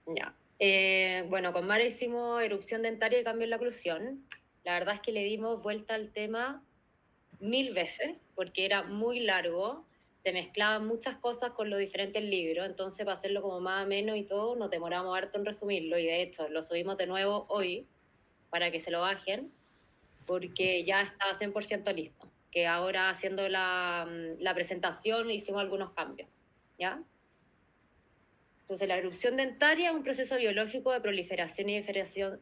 Ya. Bueno, con Mara hicimos erupción dentaria y cambio en la oclusión. La verdad es que le dimos vuelta al tema 1000 veces porque era muy largo, se mezclaban muchas cosas con los diferentes libros, entonces para hacerlo como más ameno y todo, nos demoramos harto en resumirlo y de hecho lo subimos de nuevo hoy para que se lo bajen porque ya está 100% listo, que ahora haciendo la presentación hicimos algunos cambios, ¿ya? Entonces, la erupción dentaria es un proceso biológico de proliferación y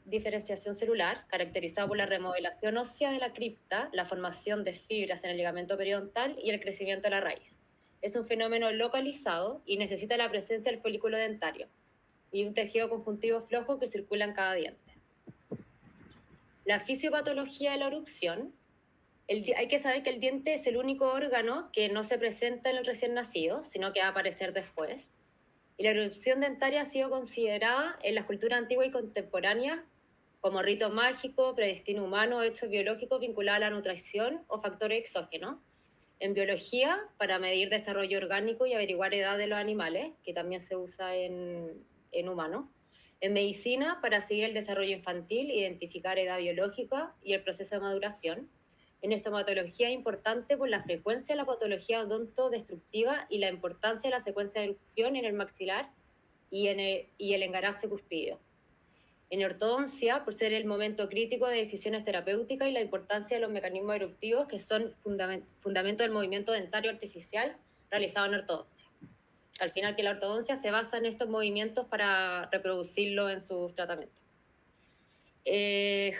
diferenciación celular, caracterizado por la remodelación ósea de la cripta, la formación de fibras en el ligamento periodontal y el crecimiento de la raíz. Es un fenómeno localizado y necesita la presencia del folículo dentario y un tejido conjuntivo flojo que circula en cada diente. La fisiopatología de la erupción. Hay que saber que el diente es el único órgano que no se presenta en el recién nacido, sino que va a aparecer después. Y la erupción dentaria ha sido considerada en las culturas antiguas y contemporáneas como rito mágico, predestino humano, hechos biológicos vinculados a la nutrición o factores exógenos. En biología, para medir desarrollo orgánico y averiguar edad de los animales, que también se usa en humanos. En medicina, para seguir el desarrollo infantil, identificar edad biológica y el proceso de maduración. En estomatología es importante por la frecuencia de la patología odontodestructiva y la importancia de la secuencia de erupción en el maxilar y el engaraje cuspídeo. En ortodoncia, por ser el momento crítico de decisiones terapéuticas y la importancia de los mecanismos eruptivos que son fundamento del movimiento dentario artificial realizado en ortodoncia. Al final que la ortodoncia se basa en estos movimientos para reproducirlo en sus tratamientos.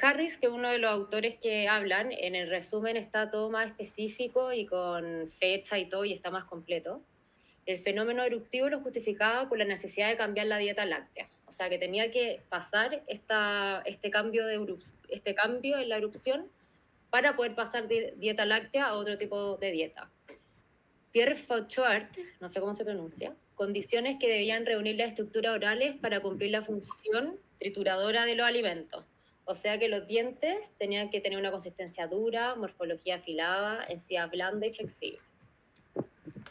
Harris, que es uno de los autores que hablan, en el resumen está todo más específico y con fecha y todo y está más completo. El fenómeno eruptivo lo justificaba por la necesidad de cambiar la dieta láctea. O sea, que tenía que pasar este cambio en la erupción para poder pasar de dieta láctea a otro tipo de dieta. Pierre Fauchard, no sé cómo se pronuncia, condiciones que debían reunir las estructuras orales para cumplir la función trituradora de los alimentos. O sea que los dientes tenían que tener una consistencia dura, morfología afilada, encía blanda y flexible.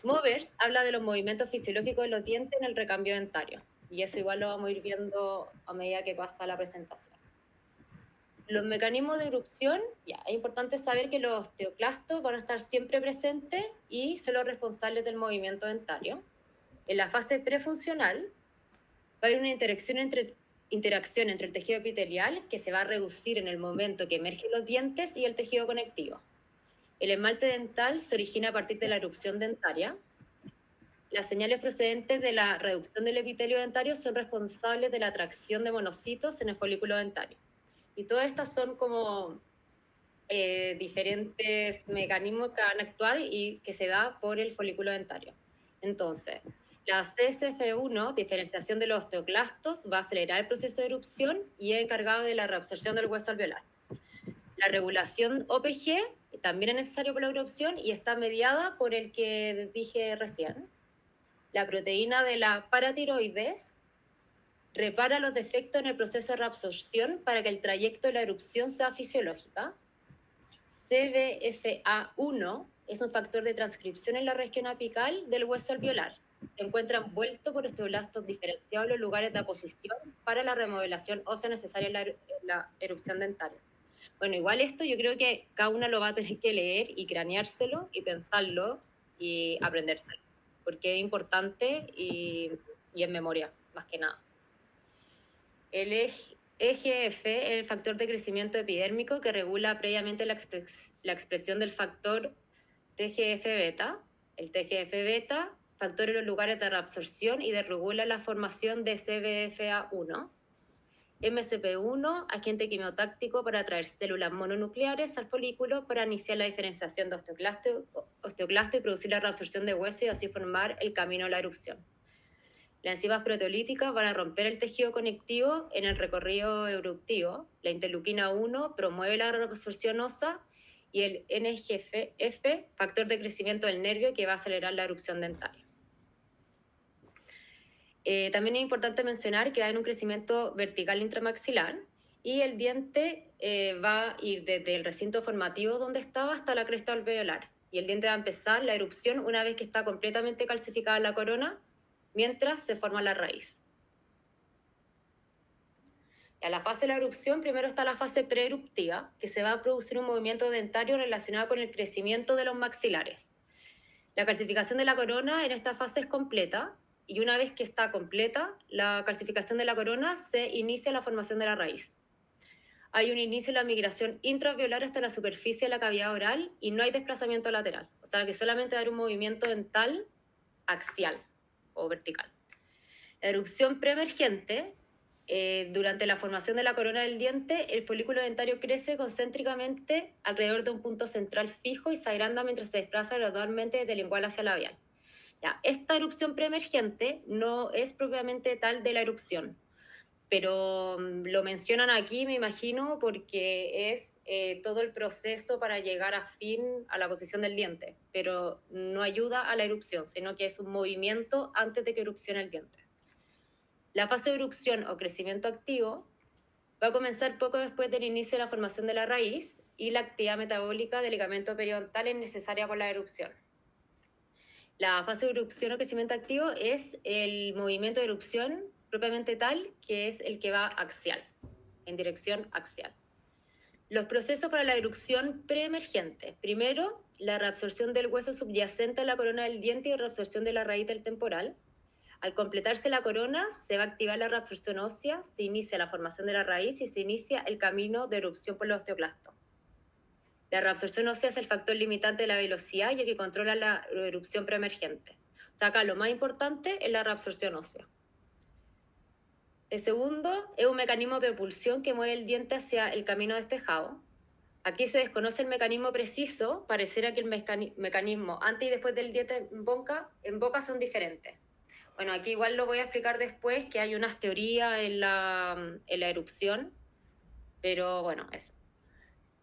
Movers habla de los movimientos fisiológicos de los dientes en el recambio dentario. Y eso igual lo vamos a ir viendo a medida que pasa la presentación. Los mecanismos de erupción, ya, es importante saber que los osteoclastos van a estar siempre presentes y son los responsables del movimiento dentario. En la fase prefuncional va a haber una interacción entre el tejido epitelial que se va a reducir en el momento que emergen los dientes y el tejido conectivo. El esmalte dental se origina a partir de la erupción dentaria. Las señales procedentes de la reducción del epitelio dentario son responsables de la atracción de monocitos en el folículo dentario. Y todas estas son como diferentes mecanismos que van a actuar y que se da por el folículo dentario. Entonces, la CSF1, diferenciación de los osteoclastos, va a acelerar el proceso de erupción y es encargado de la reabsorción del hueso alveolar. La regulación OPG también es necesario para la erupción y está mediada por el que dije recién. La proteína de la paratiroides repara los defectos en el proceso de reabsorción para que el trayecto de la erupción sea fisiológica. CBFA1 es un factor de transcripción en la región apical del hueso alveolar. Se encuentra envuelto por osteoblastos diferenciados en los lugares de aposición para la remodelación ósea necesaria en la erupción dentaria. Bueno, igual esto yo creo que cada una lo va a tener que leer y craneárselo y pensarlo y aprendérselo, porque es importante y en memoria, más que nada. El EGF es el factor de crecimiento epidérmico que regula previamente la expresión del factor TGF-beta. El TGF-beta factor en los lugares de reabsorción y regula la formación de CBFA1. MSP1, agente quimiotáctico para atraer células mononucleares al folículo para iniciar la diferenciación de osteoclasto y producir la reabsorción de hueso y así formar el camino a la erupción. Las enzimas proteolíticas van a romper el tejido conectivo en el recorrido eruptivo. La interleuquina 1 promueve la reabsorción ósea y el NGF, factor de crecimiento del nervio que va a acelerar la erupción dentaria. También es importante mencionar que va a haber un crecimiento vertical intramaxilar y el diente va a ir desde el recinto formativo donde estaba hasta la cresta alveolar. Y el diente va a empezar la erupción una vez que está completamente calcificada la corona, mientras se forma la raíz. En la fase de la erupción, primero está la fase preeruptiva, que se va a producir un movimiento dentario relacionado con el crecimiento de los maxilares. La calcificación de la corona en esta fase es completa, y una vez que está completa, la calcificación de la corona, se inicia la formación de la raíz. Hay un inicio en la migración intraalveolar hasta la superficie de la cavidad oral y no hay desplazamiento lateral. O sea que solamente va a haber un movimiento dental axial o vertical. La erupción preemergente, durante la formación de la corona del diente, el folículo dentario crece concéntricamente alrededor de un punto central fijo y se agranda mientras se desplaza gradualmente desde lingual hacia labial. Ya, esta erupción preemergente no es propiamente tal de la erupción, pero lo mencionan aquí, me imagino, porque es todo el proceso para llegar a fin a la posición del diente, pero no ayuda a la erupción, sino que es un movimiento antes de que erupcione el diente. La fase de erupción o crecimiento activo va a comenzar poco después del inicio de la formación de la raíz y la actividad metabólica del ligamento periodontal es necesaria con la erupción. La fase de erupción o crecimiento activo es el movimiento de erupción propiamente tal, que es el que va axial, en dirección axial. Los procesos para la erupción preemergente. Primero, la reabsorción del hueso subyacente a la corona del diente y reabsorción de la raíz del temporal. Al completarse la corona, se va a activar la reabsorción ósea, se inicia la formación de la raíz y se inicia el camino de erupción por los osteoclastos. La reabsorción ósea es el factor limitante de la velocidad y el que controla la erupción preemergente. O sea, acá lo más importante es la reabsorción ósea. El segundo es un mecanismo de propulsión que mueve el diente hacia el camino despejado. Aquí se desconoce el mecanismo preciso, pareciera que el mecanismo antes y después del diente en boca son diferentes. Bueno, aquí igual lo voy a explicar después, que hay unas teorías en la erupción, pero bueno, eso.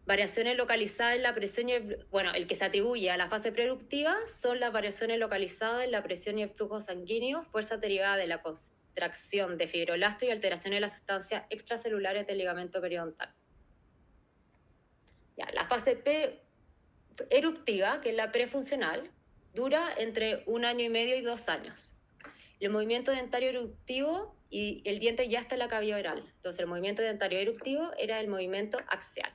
Variaciones localizadas en la presión y el que se atribuye a la fase preeruptiva son las variaciones localizadas en la presión y el flujo sanguíneo, fuerza derivada de la contracción de fibroblastos y alteraciones de las sustancias extracelulares del ligamento periodontal. Ya, la fase eruptiva, que es la prefuncional, dura entre 1 año y medio y 2 años. El movimiento dentario eruptivo y el diente ya está en la cavidad oral. Entonces el movimiento dentario eruptivo era el movimiento axial.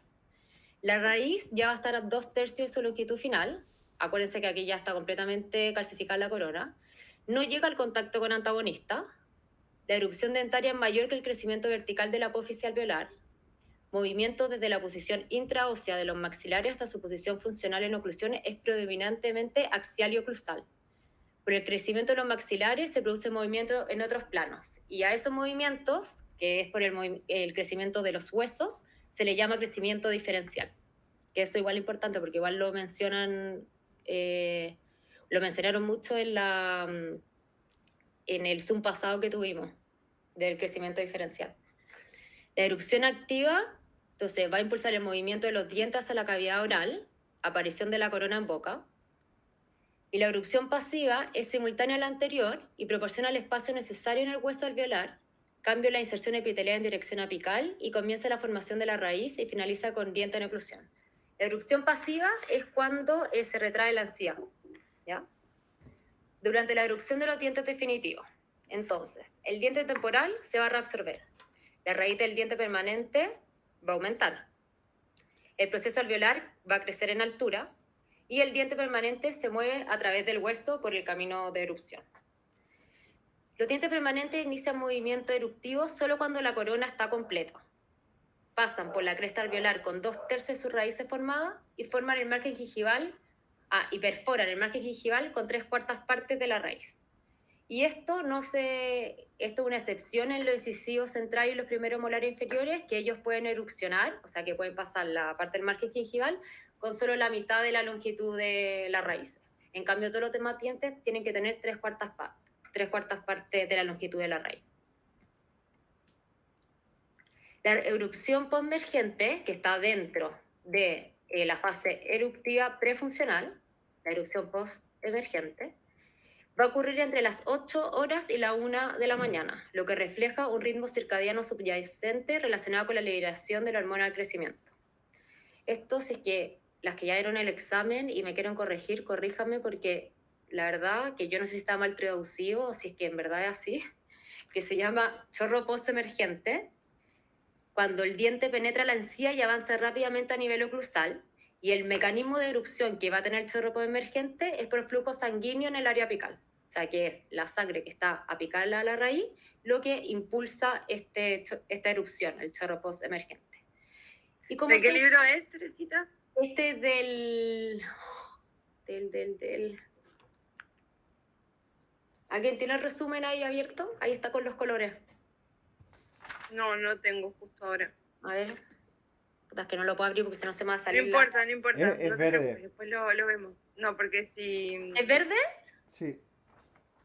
La raíz ya va a estar a 2/3 de su longitud final. Acuérdense que aquí ya está completamente calcificada la corona. No llega al contacto con antagonista. La erupción dentaria es mayor que el crecimiento vertical de la apófisis alveolar. Movimiento desde la posición intraósea de los maxilares hasta su posición funcional en oclusiones es predominantemente axial y oclusal. Por el crecimiento de los maxilares se produce movimiento en otros planos. Y a esos movimientos, que es por el crecimiento de los huesos, se le llama crecimiento diferencial. Que eso igual es importante porque igual lo mencionaron mucho en el Zoom pasado que tuvimos del crecimiento diferencial. La erupción activa, entonces, va a impulsar el movimiento de los dientes hacia la cavidad oral, aparición de la corona en boca. Y la erupción pasiva es simultánea a la anterior y proporciona el espacio necesario en el hueso alveolar, cambio la inserción epitelial en dirección apical y comienza la formación de la raíz y finaliza con diente en oclusión. La erupción pasiva es cuando se retrae la encía, ¿ya? Durante la erupción de los dientes definitivos, entonces, el diente temporal se va a reabsorber, la raíz del diente permanente va a aumentar, el proceso alveolar va a crecer en altura y el diente permanente se mueve a través del hueso por el camino de erupción. Los dientes permanentes inician movimiento eruptivo solo cuando la corona está completa. Pasan por la cresta alveolar con 2/3 de sus raíces formadas y forman el margen gingival y perforan el margen gingival con 3/4 partes de la raíz. Y esto es una excepción en los incisivos centrales y los primeros molares inferiores, que ellos pueden erupcionar, o sea que pueden pasar la parte del margen gingival con solo la mitad de la longitud de la raíz. En cambio, todos los demás dientes tienen que tener 3/4 partes de la longitud de la raíz. La erupción postemergente, que está dentro de la fase eruptiva prefuncional, la erupción postemergente, va a ocurrir entre las 8 horas y la 1 de la mañana, lo que refleja un ritmo circadiano subyacente relacionado con la liberación de la hormona del crecimiento. Esto, si es que las que ya dieron el examen y me quieren corregir, corríjame, porque la verdad que yo no sé si está mal traducido o si es que en verdad es así, que se llama chorro postemergente, cuando el diente penetra la encía y avanza rápidamente a nivel oclusal, y el mecanismo de erupción que va a tener el chorro postemergente es por flujo sanguíneo en el área apical. O sea, que es la sangre que está apical a la raíz lo que impulsa esta erupción, el chorro postemergente. ¿De qué libro es, Teresita? Este es del... ¿Alguien tiene el resumen ahí abierto? Ahí está con los colores. No, no tengo justo ahora. A ver. Es que no lo puedo abrir porque si no se me va a salir. No importa, no importa. Es no verde. Después lo vemos. No, porque si... ¿Es verde? Sí.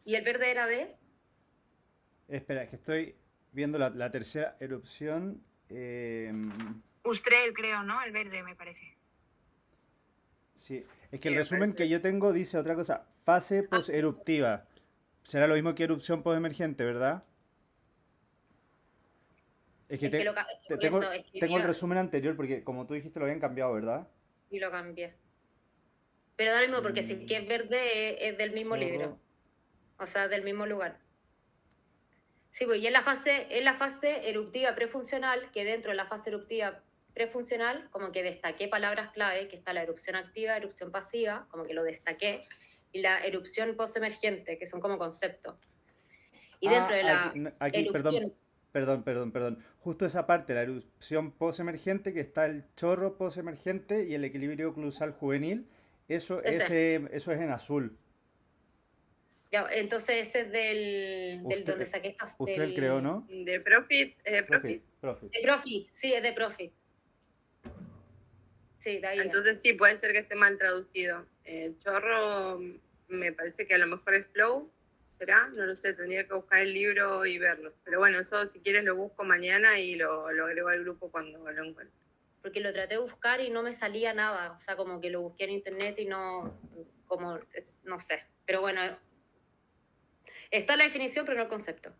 ¿Y el verde era de? Espera, que estoy viendo la tercera erupción. Ustrel, creo, ¿no? El verde, me parece. Sí, es que el resumen que yo tengo dice otra cosa. Fase poseruptiva. Será lo mismo que erupción posemergente, ¿verdad? Es que, tengo el resumen anterior porque como tú dijiste lo habían cambiado, ¿verdad? Y lo cambié. Pero da lo mismo porque si es verde es del mismo libro. O sea, del mismo lugar. Sí, pues y es la fase eruptiva prefuncional, que dentro de la fase eruptiva prefuncional, como que destaqué palabras clave, que está la erupción activa, erupción pasiva, como que lo destaqué, y la erupción postemergente, que son como conceptos. Y dentro de la erupción... Perdón. Justo esa parte, la erupción postemergente, que está el chorro postemergente y el equilibrio oclusal juvenil, eso es en azul. Ya, entonces ese es del donde saqué esta... Usted creó, ¿no? De Profit. Profit. De Profit, sí, es de Profit. Sí, de ahí. Entonces sí, puede ser que esté mal traducido. Chorro, me parece que a lo mejor es Flow, ¿será? No lo sé, tendría que buscar el libro y verlo. Pero bueno, eso si quieres lo busco mañana y lo agrego al grupo cuando lo encuentre. Porque lo traté de buscar y no me salía nada. O sea, como que lo busqué en internet y no sé. Pero bueno, está la definición, pero no el concepto.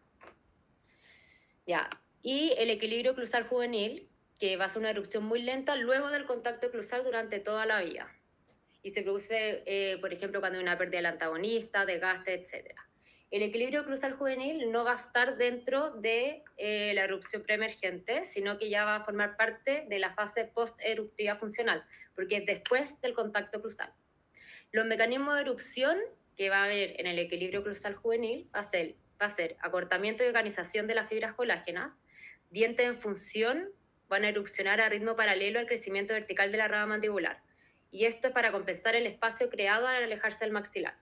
Ya. Y el equilibrio oclusal juvenil, que va a ser una erupción muy lenta luego del contacto oclusal durante toda la vida. Y se produce, por ejemplo, cuando hay una pérdida del antagonista, desgaste, etc. El equilibrio oclusal juvenil no va a estar dentro de la erupción preemergente, sino que ya va a formar parte de la fase post-eruptiva funcional, porque es después del contacto oclusal. Los mecanismos de erupción que va a haber en el equilibrio oclusal juvenil va a ser acortamiento y organización de las fibras colágenas, dientes en función van a erupcionar a ritmo paralelo al crecimiento vertical de la rama mandibular. Y esto es para compensar el espacio creado al alejarse del maxilar.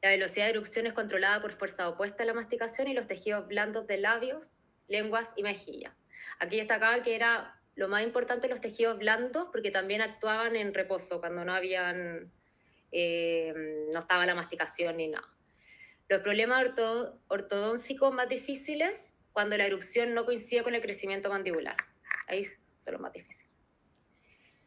La velocidad de erupción es controlada por fuerza opuesta a la masticación y los tejidos blandos de labios, lenguas y mejilla. Aquí destacaba que era lo más importante los tejidos blandos porque también actuaban en reposo cuando no estaba la masticación ni nada. Los problemas ortodóncicos más difíciles cuando la erupción no coincide con el crecimiento mandibular. Ahí son los más difíciles.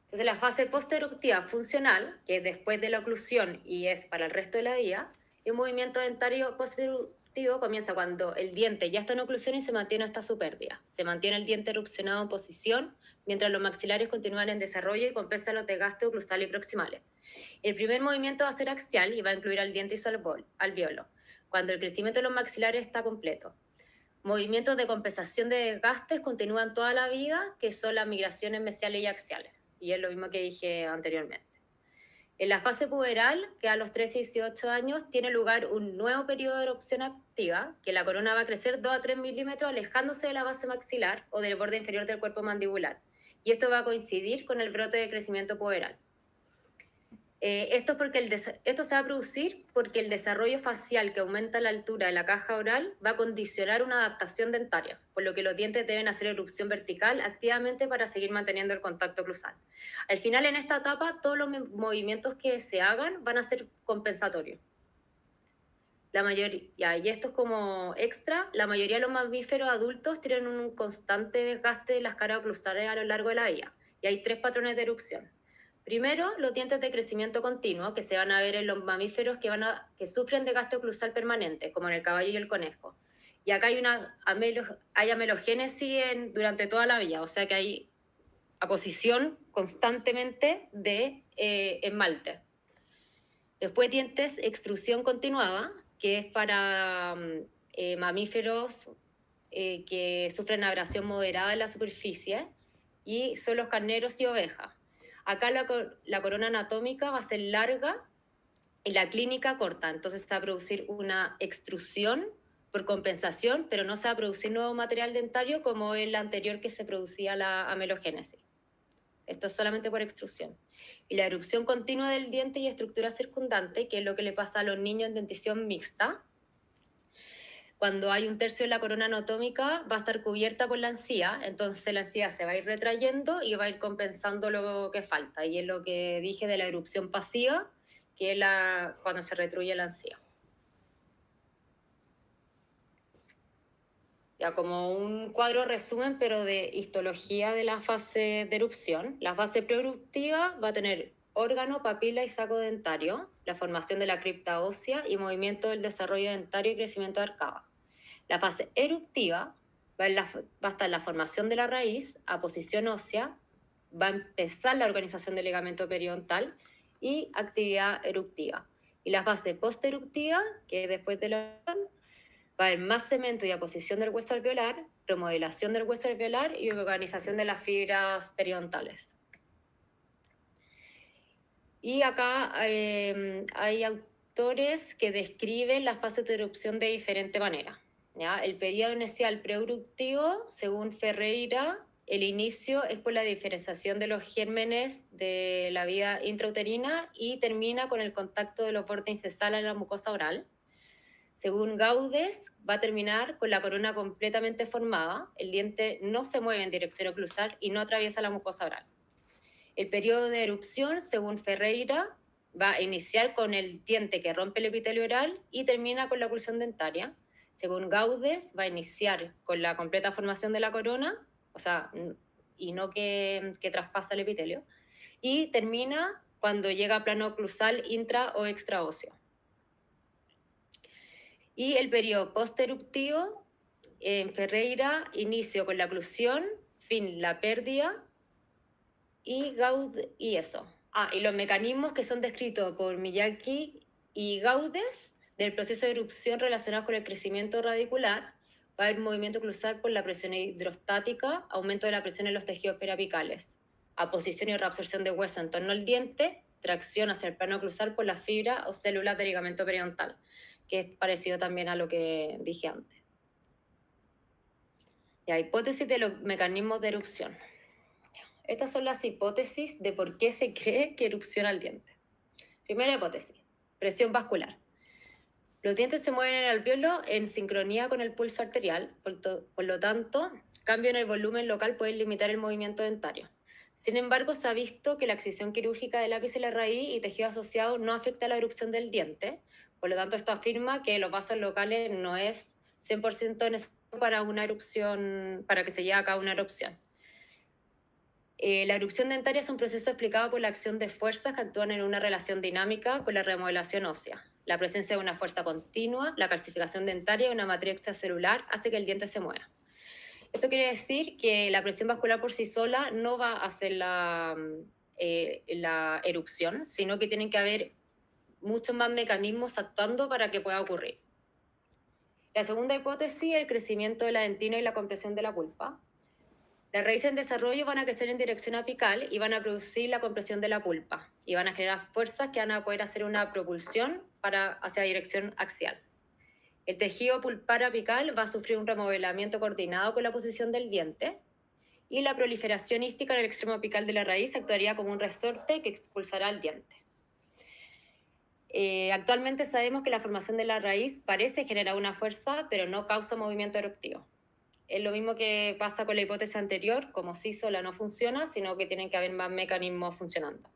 Entonces la fase posteruptiva funcional, que es después de la oclusión y es para el resto de la vida, y un movimiento dentario posteruptivo comienza cuando el diente ya está en oclusión y se mantiene hasta su pérdida. Se mantiene el diente erupcionado en posición mientras los maxilares continúan en desarrollo y compensan los desgastes oclusales y proximales. El primer movimiento va a ser axial y va a incluir al diente y su alveolo, cuando el crecimiento de los maxilares está completo. Movimientos de compensación de desgastes continúan toda la vida, que son las migraciones mesiales y axiales. Y es lo mismo que dije anteriormente. En la fase puberal, que a los 13 y 18 años, tiene lugar un nuevo periodo de erupción activa, que la corona va a crecer 2 a 3 milímetros alejándose de la base maxilar o del borde inferior del cuerpo mandibular. Y esto va a coincidir con el brote de crecimiento puberal. Esto se va a producir porque el desarrollo facial que aumenta la altura de la caja oral va a condicionar una adaptación dentaria, por lo que los dientes deben hacer erupción vertical activamente para seguir manteniendo el contacto oclusal. Al final, en esta etapa, todos los movimientos que se hagan van a ser compensatorios. Y esto es como extra, la mayoría de los mamíferos adultos tienen un constante desgaste de las caras oclusales a lo largo de la vida, y hay 3 patrones de erupción. Primero, los dientes de crecimiento continuo, que se van a ver en los mamíferos que sufren desgaste oclusal permanente, como en el caballo y el conejo. Y acá hay amelogénesis durante toda la vida, o sea que hay aposición constantemente de esmalte. Después dientes extrusión continuada, que es para mamíferos que sufren abrasión moderada en la superficie, y son los carneros y ovejas. Acá la corona anatómica va a ser larga y la clínica corta, entonces se va a producir una extrusión por compensación, pero no se va a producir nuevo material dentario como el anterior que se producía la amelogénesis. Esto es solamente por extrusión. Y la erupción continua del diente y estructura circundante, que es lo que le pasa a los niños en dentición mixta, cuando hay 1/3 de la corona anatómica va a estar cubierta por la encía, entonces la encía se va a ir retrayendo y va a ir compensando lo que falta. Y es lo que dije de la erupción pasiva, que es cuando se retruye la encía. Ya como un cuadro resumen, pero de histología de la fase de erupción. La fase preeruptiva va a tener órgano, papila y saco dentario, la formación de la cripta ósea y movimiento del desarrollo dentario y crecimiento de arcada. La fase eruptiva va a estar la formación de la raíz, aposición ósea, va a empezar la organización del ligamento periodontal y actividad eruptiva. Y la fase posteruptiva, que es después de la va a haber más cemento y aposición del hueso alveolar, remodelación del hueso alveolar y organización de las fibras periodontales. Y acá hay autores que describen la fase de erupción de diferente manera. ¿Ya? El periodo inicial preeruptivo, según Ferreira, el inicio es por la diferenciación de los gérmenes de la vía intrauterina y termina con el contacto de los bordes incesales en la mucosa oral. Según Gaudes, va a terminar con la corona completamente formada, el diente no se mueve en dirección oclusal y no atraviesa la mucosa oral. El periodo de erupción, según Ferreira, va a iniciar con el diente que rompe el epitelio oral y termina con la oclusión dentaria. Según Gaudes, va a iniciar con la completa formación de la corona, o sea, y no que traspasa el epitelio, y termina cuando llega a plano oclusal intra o extraóseo. Y el periodo posteruptivo, en Ferreira, inicio con la oclusión, fin la pérdida, y eso. Y los mecanismos que son descritos por Miyake y Gaudes del proceso de erupción relacionados con el crecimiento radicular. Va a haber movimiento oclusal por la presión hidrostática, aumento de la presión en los tejidos periapicales, aposición y reabsorción de hueso en torno al diente, tracción hacia el plano oclusal por las fibras o células del ligamento periodontal, que es parecido también a lo que dije antes. La hipótesis de los mecanismos de erupción. Estas son las hipótesis de por qué se cree que erupciona el diente. Primera hipótesis, presión vascular. Los dientes se mueven en el alvéolo en sincronía con el pulso arterial, por lo tanto, cambio en el volumen local puede limitar el movimiento dentario. Sin embargo, se ha visto que la excisión quirúrgica del ápice y la raíz y tejido asociado no afecta la erupción del diente, por lo tanto, esto afirma que los vasos locales no es 100% necesario para una erupción, para que se lleve a cabo una erupción. La erupción dentaria es un proceso explicado por la acción de fuerzas que actúan en una relación dinámica con la remodelación ósea. La presencia de una fuerza continua, la calcificación dentaria y una matriz extracelular hace que el diente se mueva. Esto quiere decir que la presión vascular por sí sola no va a hacer la erupción, sino que tienen que haber muchos más mecanismos actuando para que pueda ocurrir. La segunda hipótesis, el crecimiento de la dentina y la compresión de la pulpa. Las raíces en desarrollo van a crecer en dirección apical y van a producir la compresión de la pulpa y van a generar fuerzas que van a poder hacer una propulsión hacia dirección axial. El tejido pulpar apical va a sufrir un remodelamiento coordinado con la posición del diente y la proliferación ística en el extremo apical de la raíz actuaría como un resorte que expulsará el diente. Actualmente sabemos que la formación de la raíz parece generar una fuerza, pero no causa movimiento eruptivo. Es lo mismo que pasa con la hipótesis anterior, como si sola no funciona, sino que tienen que haber más mecanismos funcionando.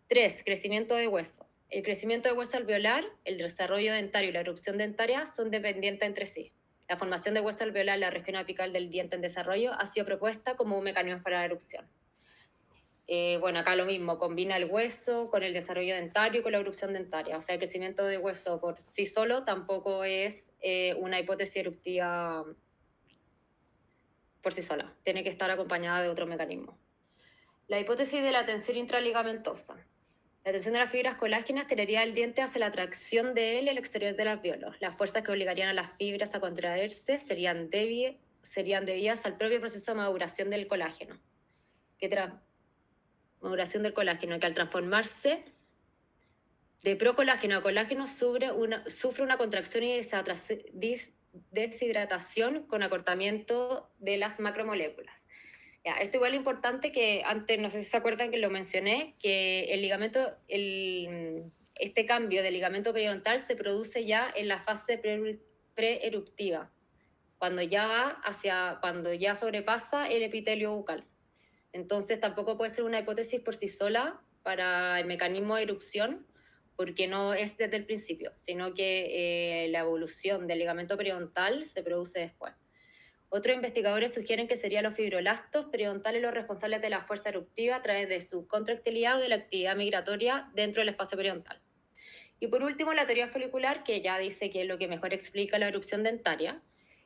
3. Crecimiento de hueso. El crecimiento de hueso alveolar, el desarrollo dentario y la erupción dentaria son dependientes entre sí. La formación de hueso alveolar en la región apical del diente en desarrollo ha sido propuesta como un mecanismo para la erupción. Bueno, acá lo mismo, combina el hueso con el desarrollo dentario y con la erupción dentaria. O sea, el crecimiento de hueso por sí solo tampoco es una hipótesis eruptiva por sí sola. Tiene que estar acompañada de otro mecanismo. La hipótesis de la tensión intraligamentosa. La tensión de las fibras colágenas tiraría el diente hacia la tracción de él y el exterior del alvéolo. Las fuerzas que obligarían a las fibras a contraerse serían debidas al propio proceso de maduración del colágeno, maduración del colágeno, que al transformarse de procolágeno a colágeno sufre una contracción y deshidratación con acortamiento de las macromoléculas. Ya, esto igual es importante, que antes, no sé si se acuerdan que lo mencioné, que el ligamento, este cambio del ligamento periodontal se produce ya en la fase preeruptiva, cuando ya sobrepasa el epitelio bucal. Entonces tampoco puede ser una hipótesis por sí sola para el mecanismo de erupción, porque no es desde el principio, sino que la evolución del ligamento periodontal se produce después. Otros investigadores sugieren que serían los fibrolastos periodontales los responsables de la fuerza eruptiva a través de su contractilidad o de la actividad migratoria dentro del espacio periodontal. Y por último, la teoría folicular, que ya dice que es lo que mejor explica la erupción dentaria,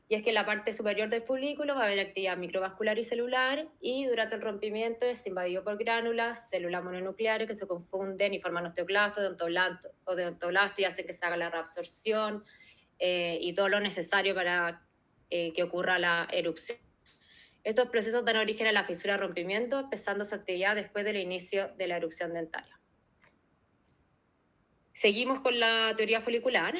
y es que en la parte superior del folículo va a haber actividad microvascular y celular, y durante el rompimiento es invadido por gránulas, células mononucleares que se confunden y forman osteoclastos, odontoblastos, y hacen que se haga la reabsorción y todo lo necesario para que ocurra la erupción. Estos procesos dan origen a la fisura rompimiento, empezando su actividad después del inicio de la erupción dentaria. Seguimos con la teoría folicular.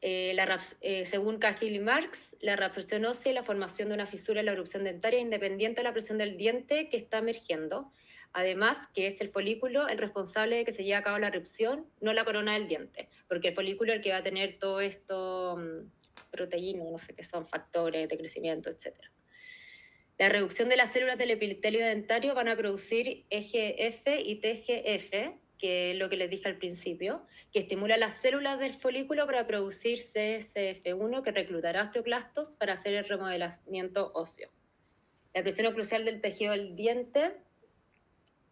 Según Cahill y Marx, la reabsorción ósea y la formación de una fisura en la erupción dentaria es independiente de la presión del diente que está emergiendo. Además, que es el folículo el responsable de que se lleve a cabo la erupción, no la corona del diente, porque el folículo es el que va a tener todo esto, proteínas, no sé qué son, factores de crecimiento, etc. La reducción de las células del epitelio dentario van a producir EGF y TGF, que es lo que les dije al principio, que estimula las células del folículo para producir CSF1, que reclutará osteoclastos para hacer el remodelamiento óseo. La presión oclusal del tejido del diente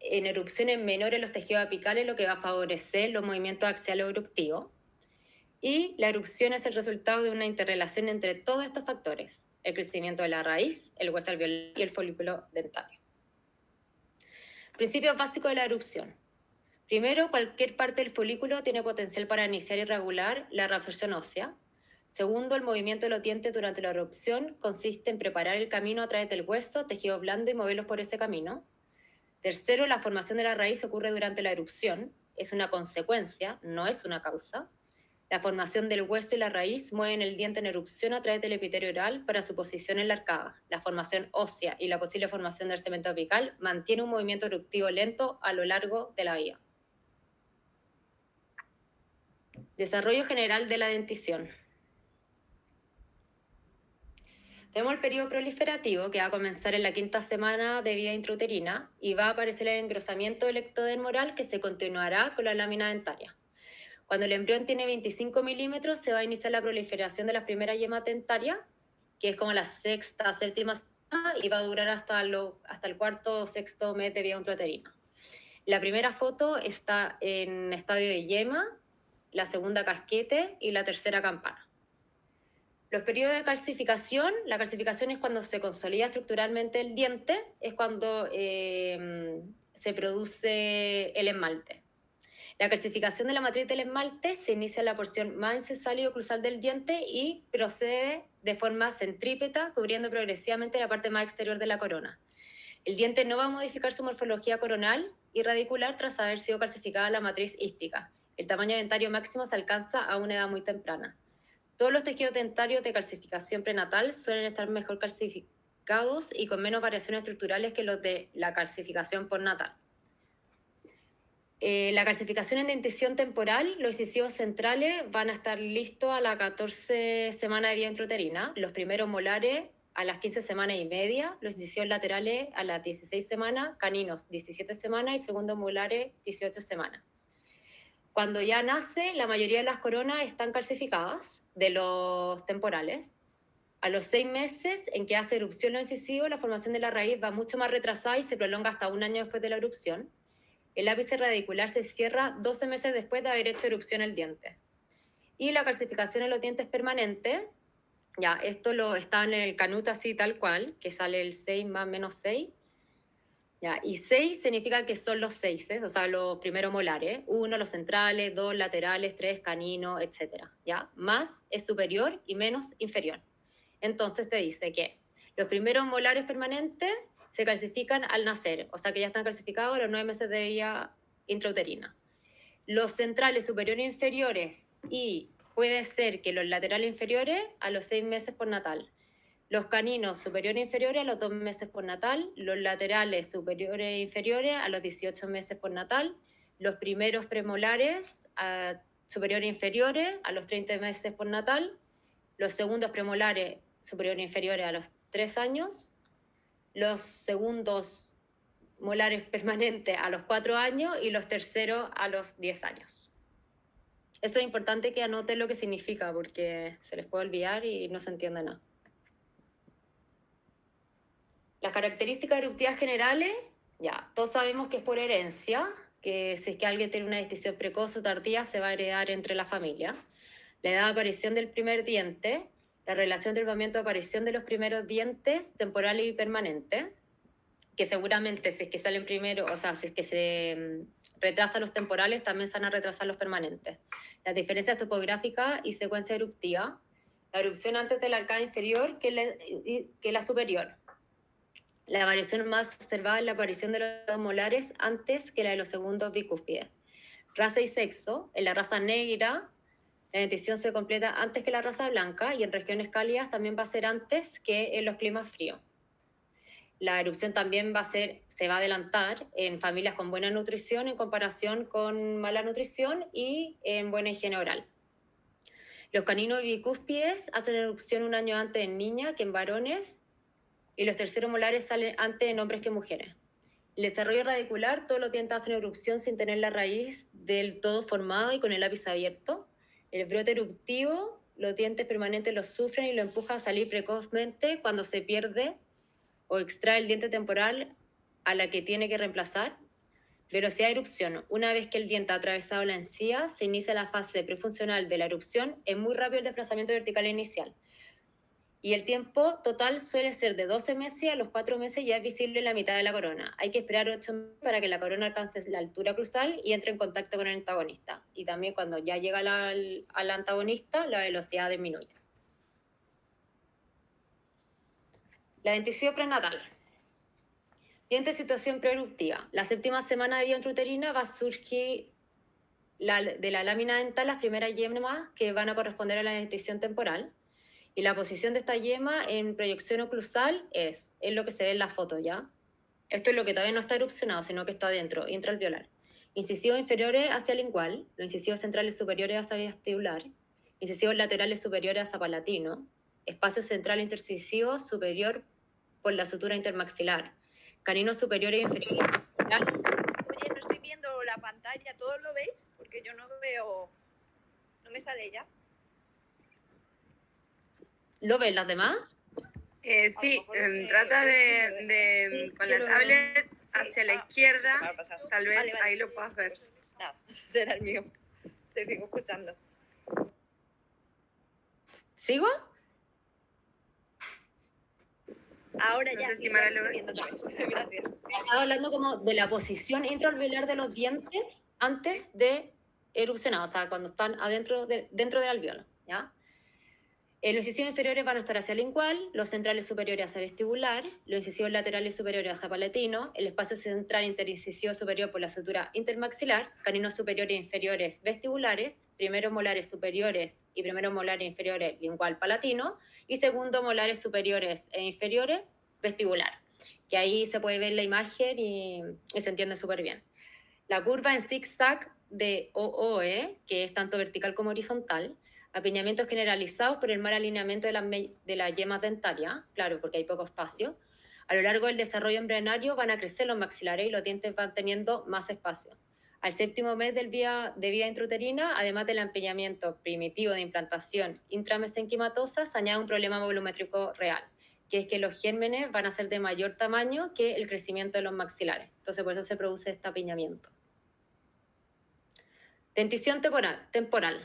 en erupciones menores en los tejidos apicales, lo que va a favorecer los movimientos axiales eruptivos. Y la erupción es el resultado de una interrelación entre todos estos factores: el crecimiento de la raíz, el hueso alveolar y el folículo dentario. Principios básicos de la erupción. Primero, cualquier parte del folículo tiene potencial para iniciar y regular la reabsorción ósea. Segundo, el movimiento de los dientes durante la erupción consiste en preparar el camino a través del hueso, tejido blando, y moverlos por ese camino. Tercero, la formación de la raíz ocurre durante la erupción. Es una consecuencia, no es una causa. La formación del hueso y la raíz mueven el diente en erupción a través del epitelio oral para su posición en la arcada. La formación ósea y la posible formación del cemento apical mantiene un movimiento eruptivo lento a lo largo de la vía. Desarrollo general de la dentición. Tenemos el periodo proliferativo, que va a comenzar en la 5ª semana de vida intrauterina y va a aparecer el engrosamiento del ectodermo oral, que se continuará con la lámina dentaria. Cuando el embrión tiene 25 milímetros, se va a iniciar la proliferación de las primeras yemas dentarias, que es como la 6ª, 7ª semana, y va a durar hasta el 4º o 6º mes de vida intrauterina. La primera foto está en estadio de yema, la segunda casquete y la tercera campana. Los periodos de calcificación: la calcificación es cuando se consolida estructuralmente el diente, es cuando se produce el esmalte. La calcificación de la matriz del esmalte se inicia en la porción más encesal y oclusal del diente y procede de forma centrípeta, cubriendo progresivamente la parte más exterior de la corona. El diente no va a modificar su morfología coronal y radicular tras haber sido calcificada la matriz ística. El tamaño dentario máximo se alcanza a una edad muy temprana. Todos los tejidos dentarios de calcificación prenatal suelen estar mejor calcificados y con menos variaciones estructurales que los de la calcificación postnatal. La calcificación en dentición temporal: los incisivos centrales van a estar listos a la 14 semana de vida intrauterina, los primeros molares a las 15 semanas y media, los incisivos laterales a las 16 semanas, caninos 17 semanas y segundos molares 18 semanas. Cuando ya nace, la mayoría de las coronas están calcificadas, de los temporales. A los 6 meses en que hace erupción los incisivos, la formación de la raíz va mucho más retrasada y se prolonga hasta 1 año después de la erupción. El ápice radicular se cierra 12 meses después de haber hecho erupción el diente. Y la calcificación en los dientes permanente: ya, esto está en el Canut así tal cual, que sale el 6 más menos 6. ¿ya? Y 6 significa que son los 6, o sea, los primeros molares. 1, los centrales, 2, laterales, 3, canino, etc. ¿Ya? Más es superior y menos inferior. Entonces te dice que los primeros molares permanentes se calcifican al nacer, o sea que ya están calcificados a los 9 meses de vida intrauterina. Los centrales superiores e inferiores y puede ser que los laterales inferiores a los 6 meses postnatal. Los caninos superiores e inferiores a los 2 meses postnatal, los laterales superiores e inferiores a los 18 meses postnatal, los primeros premolares superiores e inferiores a los 30 meses postnatal, los segundos premolares superiores e inferiores a los 3 años, los segundos molares permanentes a los 4 años y los terceros a los 10 años. Esto es importante que anoten lo que significa porque se les puede olvidar y no se entiende nada. Las características eruptivas generales, ya, todos sabemos que es por herencia, que si es que alguien tiene una gestación precoz o tardía se va a heredar entre la familia. La edad de aparición del primer diente, la relación del momento de aparición de los primeros dientes, temporal y permanente, que seguramente si es que salen primero, o sea, si es que se retrasan los temporales, también se van a retrasar los permanentes. Las diferencias topográficas y secuencia eruptiva, la erupción antes de la arcada inferior que la superior. La variación más observada es la aparición de los molares antes que la de los segundos bicúspides. Raza y sexo, en la raza negra, la dentición se completa antes que la raza blanca y en regiones cálidas también va a ser antes que en los climas fríos. La erupción también se va a adelantar en familias con buena nutrición en comparación con mala nutrición y en buena higiene oral. Los caninos y bicúspides hacen erupción un año antes en niñas que en varones y los terceros molares salen antes en hombres que en mujeres. El desarrollo radicular, todos los dientes hacen erupción sin tener la raíz del todo formado y con el lápiz abierto. El brote eruptivo, los dientes permanentes los sufren y lo empujan a salir precozmente cuando se pierde o extrae el diente temporal a la que tiene que reemplazar. Velocidad de erupción. Una vez que el diente ha atravesado la encía, se inicia la fase prefuncional de la erupción. Es muy rápido el desplazamiento vertical inicial. Y el tiempo total suele ser de 12 meses y a los 4 meses ya es visible la mitad de la corona. Hay que esperar 8 meses para que la corona alcance la altura cruzal y entre en contacto con el antagonista. Y también cuando ya llega al antagonista, la velocidad disminuye. La dentición prenatal. Diente en situación preeruptiva. La séptima semana de vida intrauterina va a surgir de la lámina dental las primeras yemas que van a corresponder a la dentición temporal. Y la posición de esta yema en proyección oclusal es lo que se ve en la foto, ¿ya? Esto es lo que todavía no está erupcionado, sino que está dentro, intraalveolar. Incisivos inferiores hacia lingual, los incisivos centrales superiores hacia vestibular, incisivos laterales superiores hacia palatino, espacio central intercisivo superior por la sutura intermaxilar, caninos superiores e inferiores. Oye, no estoy viendo la pantalla, ¿todos lo veis? Porque yo no veo, no me sale ya. ¿Lo ven las demás? Sí, trata de con la tablet hacia la izquierda, tal vez ahí lo puedas ver. Nada, será el mío. Te sigo escuchando. ¿Sigo? Ahora No ya sé sí, si ya Mara lo lo estoy ve. viendo también. Gracias. Estaba hablando como de la posición intraalveolar de los dientes antes de erupcionar, o sea, cuando están dentro del alveolo, ¿ya? Los incisivos inferiores van a estar hacia lingual, los centrales superiores hacia vestibular, los incisivos laterales superiores hacia palatino, el espacio central interincisivo superior por la sutura intermaxilar, caninos superiores e inferiores vestibulares, primeros molares superiores y primeros molares inferiores lingual palatino, y segundos molares superiores e inferiores vestibular, que ahí se puede ver la imagen y se entiende súper bien. La curva en zigzag de OOE, que es tanto vertical como horizontal, apiñamientos generalizados por el mal alineamiento de las yemas dentarias, claro, porque hay poco espacio. A lo largo del desarrollo embrionario van a crecer los maxilares y los dientes van teniendo más espacio. Al séptimo mes de vida intrauterina, además del empeñamiento primitivo de implantación intramesenquimatosa, se añade un problema volumétrico real, que es que los gérmenes van a ser de mayor tamaño que el crecimiento de los maxilares. Entonces, por eso se produce este apiñamiento. Dentición temporal.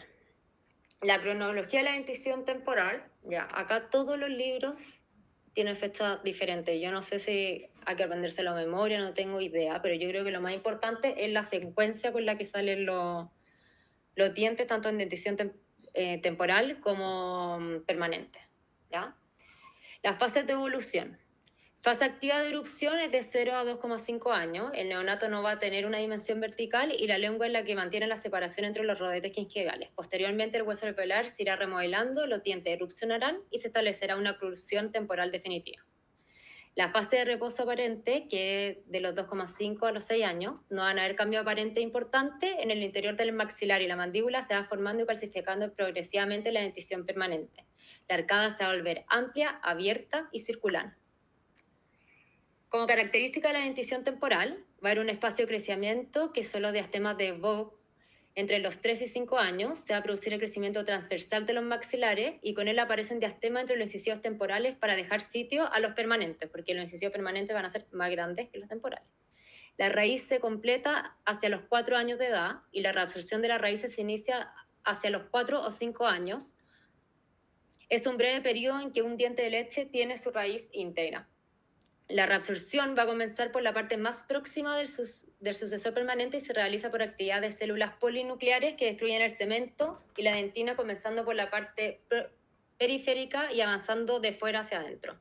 La cronología de la dentición temporal, ya, acá todos los libros tienen fechas diferentes. Yo no sé si hay que aprendérselo a memoria, no tengo idea, pero yo creo que lo más importante es la secuencia con la que salen los dientes, tanto en dentición temporal como permanente. ¿Ya? Las fases de evolución. Fase activa de erupción es de 0 a 2,5 años. El neonato no va a tener una dimensión vertical y la lengua es la que mantiene la separación entre los rodetes gingivales. Posteriormente, el hueso alveolar se irá remodelando, los dientes erupcionarán y se establecerá una oclusión temporal definitiva. La fase de reposo aparente, que es de los 2,5 a los 6 años, no van a haber cambio aparente importante. En el interior del maxilar y la mandíbula se va formando y calcificando progresivamente la dentición permanente. La arcada se va a volver amplia, abierta y circular. Como característica de la dentición temporal, va a haber un espacio de crecimiento que son los diastemas de Vogt. Entre los 3 y 5 años se va a producir el crecimiento transversal de los maxilares y con él aparecen diastemas entre los incisivos temporales para dejar sitio a los permanentes, porque los incisivos permanentes van a ser más grandes que los temporales. La raíz se completa hacia los 4 años de edad y la reabsorción de las raíces se inicia hacia los 4 o 5 años. Es un breve periodo en que un diente de leche tiene su raíz íntegra. La reabsorción va a comenzar por la parte más próxima del sucesor permanente y se realiza por actividad de células polinucleares que destruyen el cemento y la dentina, comenzando por la parte periférica y avanzando de fuera hacia adentro.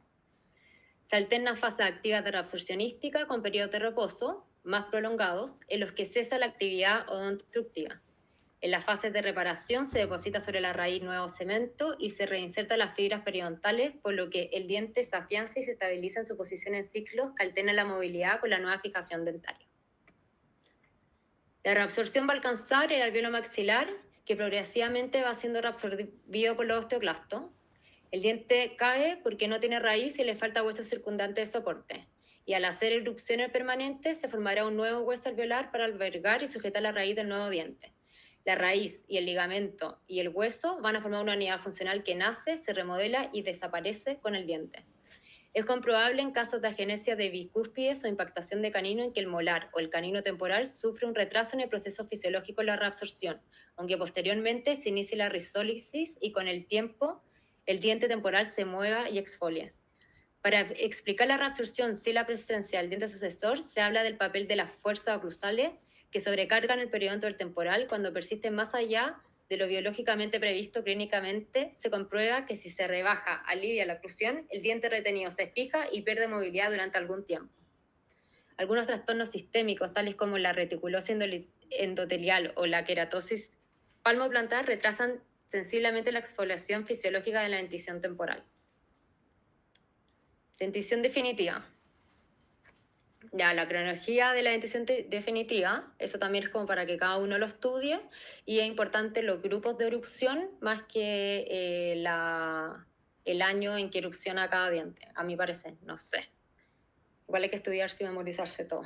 Se alternan fases activas de reabsorcionística con periodos de reposo más prolongados en los que cesa la actividad odontodestructiva. En las fases de reparación se deposita sobre la raíz nuevo cemento y se reinsertan las fibras periodontales, por lo que el diente se afianza y se estabiliza en su posición en ciclos que alternan la movilidad con la nueva fijación dentaria. La reabsorción va a alcanzar el alveolo maxilar, que progresivamente va siendo reabsorbido por los osteoclastos. El diente cae porque no tiene raíz y le falta hueso circundante de soporte. Y al hacer erupciones permanentes se formará un nuevo hueso alveolar para albergar y sujetar la raíz del nuevo diente. La raíz y el ligamento y el hueso van a formar una unidad funcional que nace, se remodela y desaparece con el diente. Es comprobable en casos de agenesia de bicúspides o impactación de canino en que el molar o el canino temporal sufre un retraso en el proceso fisiológico de la reabsorción, aunque posteriormente se inicie la risólisis y con el tiempo el diente temporal se mueva y exfolie. Para explicar la reabsorción sin la presencia del diente sucesor, se habla del papel de las fuerzas oclusales que sobrecargan el periodonto del temporal. Cuando persisten más allá de lo biológicamente previsto clínicamente, se comprueba que si se rebaja, alivia la oclusión, el diente retenido se fija y pierde movilidad durante algún tiempo. Algunos trastornos sistémicos, tales como la reticulosis endotelial o la queratosis palmoplantar, retrasan sensiblemente la exfoliación fisiológica de la dentición temporal. Dentición definitiva. Ya, la cronología de la dentición definitiva, eso también es como para que cada uno lo estudie, y es importante los grupos de erupción más que el año en que erupciona cada diente, a mi parecer, no sé. Igual hay que estudiarse y memorizarse todo.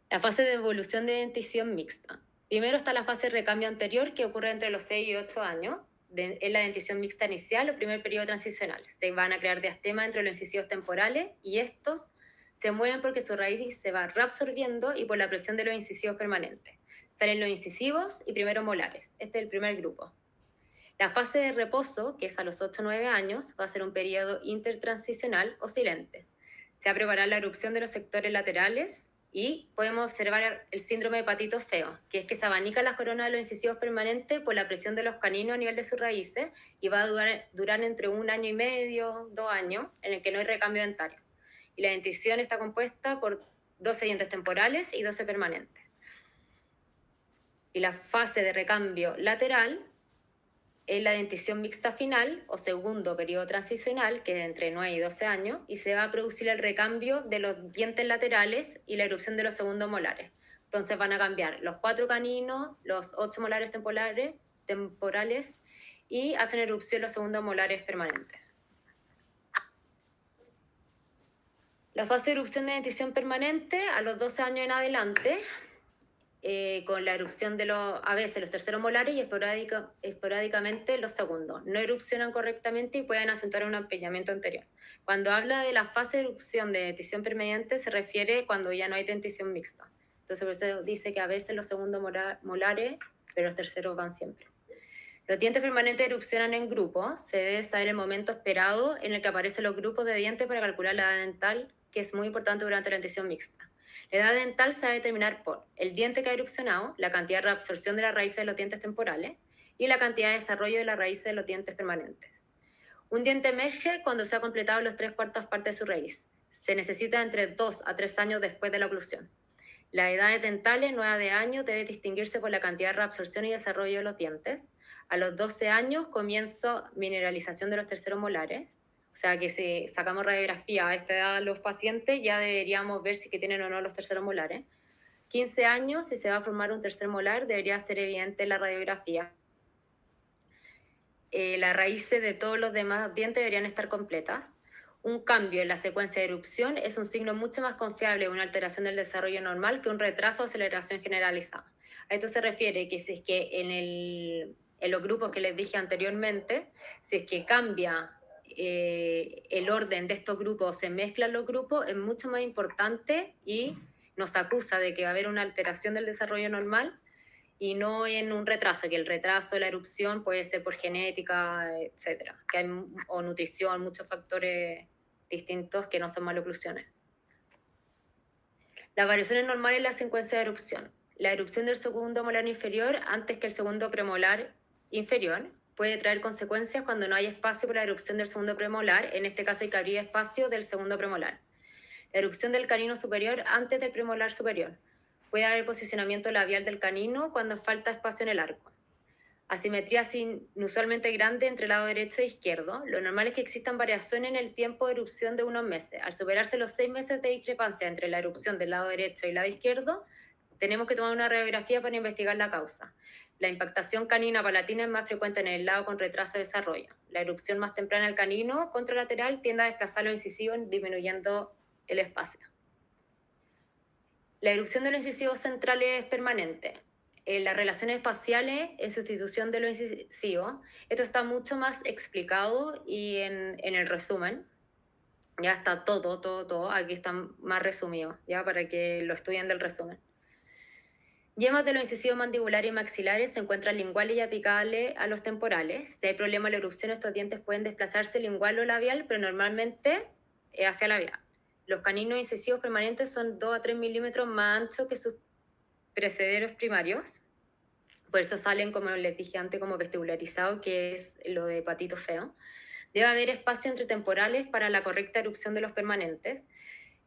La fase de evolución de dentición mixta. Primero está la fase de recambio anterior, que ocurre entre los 6 y 8 años. Es la dentición mixta inicial o primer periodo transicional. Se van a crear diastemas entre los incisivos temporales y estos se mueven porque su raíz se va reabsorbiendo y por la presión de los incisivos permanentes. Salen los incisivos y primero molares. Este es el primer grupo. La fase de reposo, que es a los 8 o 9 años, va a ser un periodo intertransicional o silente. Se va a preparar la erupción de los sectores laterales y podemos observar el síndrome de patito feo, que es que se abanica la corona de los incisivos permanentes por la presión de los caninos a nivel de sus raíces y va a durar entre 1 año y medio, 2 años, en el que no hay recambio dentario. Y la dentición está compuesta por 12 dientes temporales y 12 permanentes. Y la fase de recambio lateral es la dentición mixta final o segundo periodo transicional, que es de entre 9 y 12 años, y se va a producir el recambio de los dientes laterales y la erupción de los segundos molares. Entonces van a cambiar los 4 caninos, los 8 molares temporales y hacen erupción los segundos molares permanentes. La fase de erupción de dentición permanente a los 12 años en adelante, con la erupción de a veces los terceros molares y esporádicamente los segundos. No erupcionan correctamente y pueden acentuar un empeñamiento anterior. Cuando habla de la fase de erupción de dentición permanente se refiere cuando ya no hay dentición mixta. Entonces por eso dice que a veces los segundos molares, pero los terceros van siempre. Los dientes permanentes erupcionan en grupo. Se debe saber el momento esperado en el que aparecen los grupos de dientes para calcular la edad dental, que es muy importante durante la dentición mixta. La edad dental se va a determinar por el diente que ha erupcionado, la cantidad de reabsorción de las raíces de los dientes temporales y la cantidad de desarrollo de las raíces de los dientes permanentes. Un diente emerge cuando se ha completado los 3/4 partes de su raíz. Se necesita entre 2 a 3 años después de la oclusión. Las edades dentales, 9 de años, debe distinguirse por la cantidad de reabsorción y desarrollo de los dientes. A los 12 años comienza mineralización de los terceros molares. O sea que si sacamos radiografía a esta edad a los pacientes, ya deberíamos ver si que tienen o no los terceros molares. 15 años, si se va a formar un tercer molar, debería ser evidente en la radiografía. Las raíces de todos los demás dientes deberían estar completas. Un cambio en la secuencia de erupción es un signo mucho más confiable de una alteración del desarrollo normal que un retraso o aceleración generalizada. A esto se refiere que si es que en los grupos que les dije anteriormente, si es que cambia el orden de estos grupos, se mezclan los grupos, es mucho más importante y nos acusa de que va a haber una alteración del desarrollo normal y no en un retraso, que el retraso de la erupción puede ser por genética, etcétera, que hay, o nutrición, muchos factores distintos que no son maloclusiones. Las variaciones normales en la secuencia de erupción. La erupción del segundo molar inferior antes que el segundo premolar inferior puede traer consecuencias cuando no hay espacio para la erupción del segundo premolar, en este caso hay que abrir espacio del segundo premolar. La erupción del canino superior antes del premolar superior. Puede haber posicionamiento labial del canino cuando falta espacio en el arco. Asimetría inusualmente grande entre el lado derecho e izquierdo. Lo normal es que existan variaciones en el tiempo de erupción de unos meses. Al superarse los 6 meses de discrepancia entre la erupción del lado derecho y el lado izquierdo, tenemos que tomar una radiografía para investigar la causa. La impactación canina palatina es más frecuente en el lado con retraso de desarrollo. La erupción más temprana del canino contralateral tiende a desplazar los incisivos disminuyendo el espacio. La erupción de los incisivos centrales es permanente. Las relaciones espaciales en sustitución de los incisivos, esto está mucho más explicado y en el resumen, ya está todo, aquí está más resumido, ya para que lo estudien del resumen. Yemas de los incisivos mandibulares y maxilares se encuentran linguales y apicales a los temporales. Si hay problema de la erupción, estos dientes pueden desplazarse lingual o labial, pero normalmente hacia labial. Los caninos incisivos permanentes son 2 a 3 milímetros más anchos que sus precederos primarios. Por eso salen, como les dije antes, como vestibularizados, que es lo de patito feo. Debe haber espacio entre temporales para la correcta erupción de los permanentes.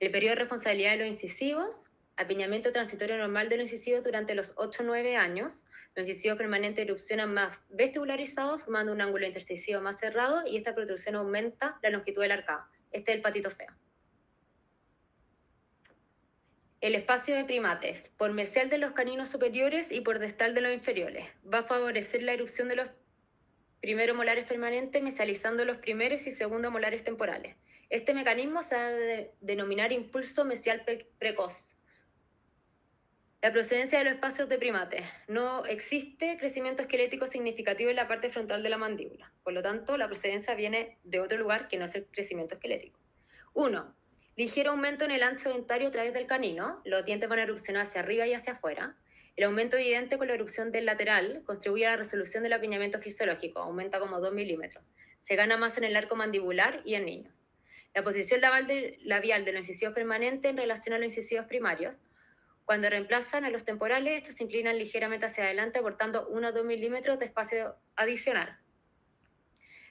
El periodo de responsabilidad de los incisivos, apiñamiento transitorio normal de los incisivos durante los 8 o 9 años. Los incisivos permanentes erupcionan más vestibularizados, formando un ángulo intercisivo más cerrado, y esta protrusión aumenta la longitud del arcado. Este es el patito feo. El espacio de primates, por mesial de los caninos superiores y por distal de los inferiores. Va a favorecer la erupción de los primeros molares permanentes, mesializando los primeros y segundos molares temporales. Este mecanismo se va a denominar impulso mesial precoz. La procedencia de los espacios de primates. No existe crecimiento esquelético significativo en la parte frontal de la mandíbula. Por lo tanto, la procedencia viene de otro lugar que no es el crecimiento esquelético. 1. Ligero aumento en el ancho dentario a través del canino. Los dientes van a erupcionar hacia arriba y hacia afuera. El aumento evidente con la erupción del lateral contribuye a la resolución del apiñamiento fisiológico. Aumenta como 2 milímetros. Se gana más en el arco mandibular y en niños. La posición labial de los incisivos permanentes en relación a los incisivos primarios. Cuando reemplazan a los temporales, estos se inclinan ligeramente hacia adelante, aportando 1 o 2 milímetros de espacio adicional.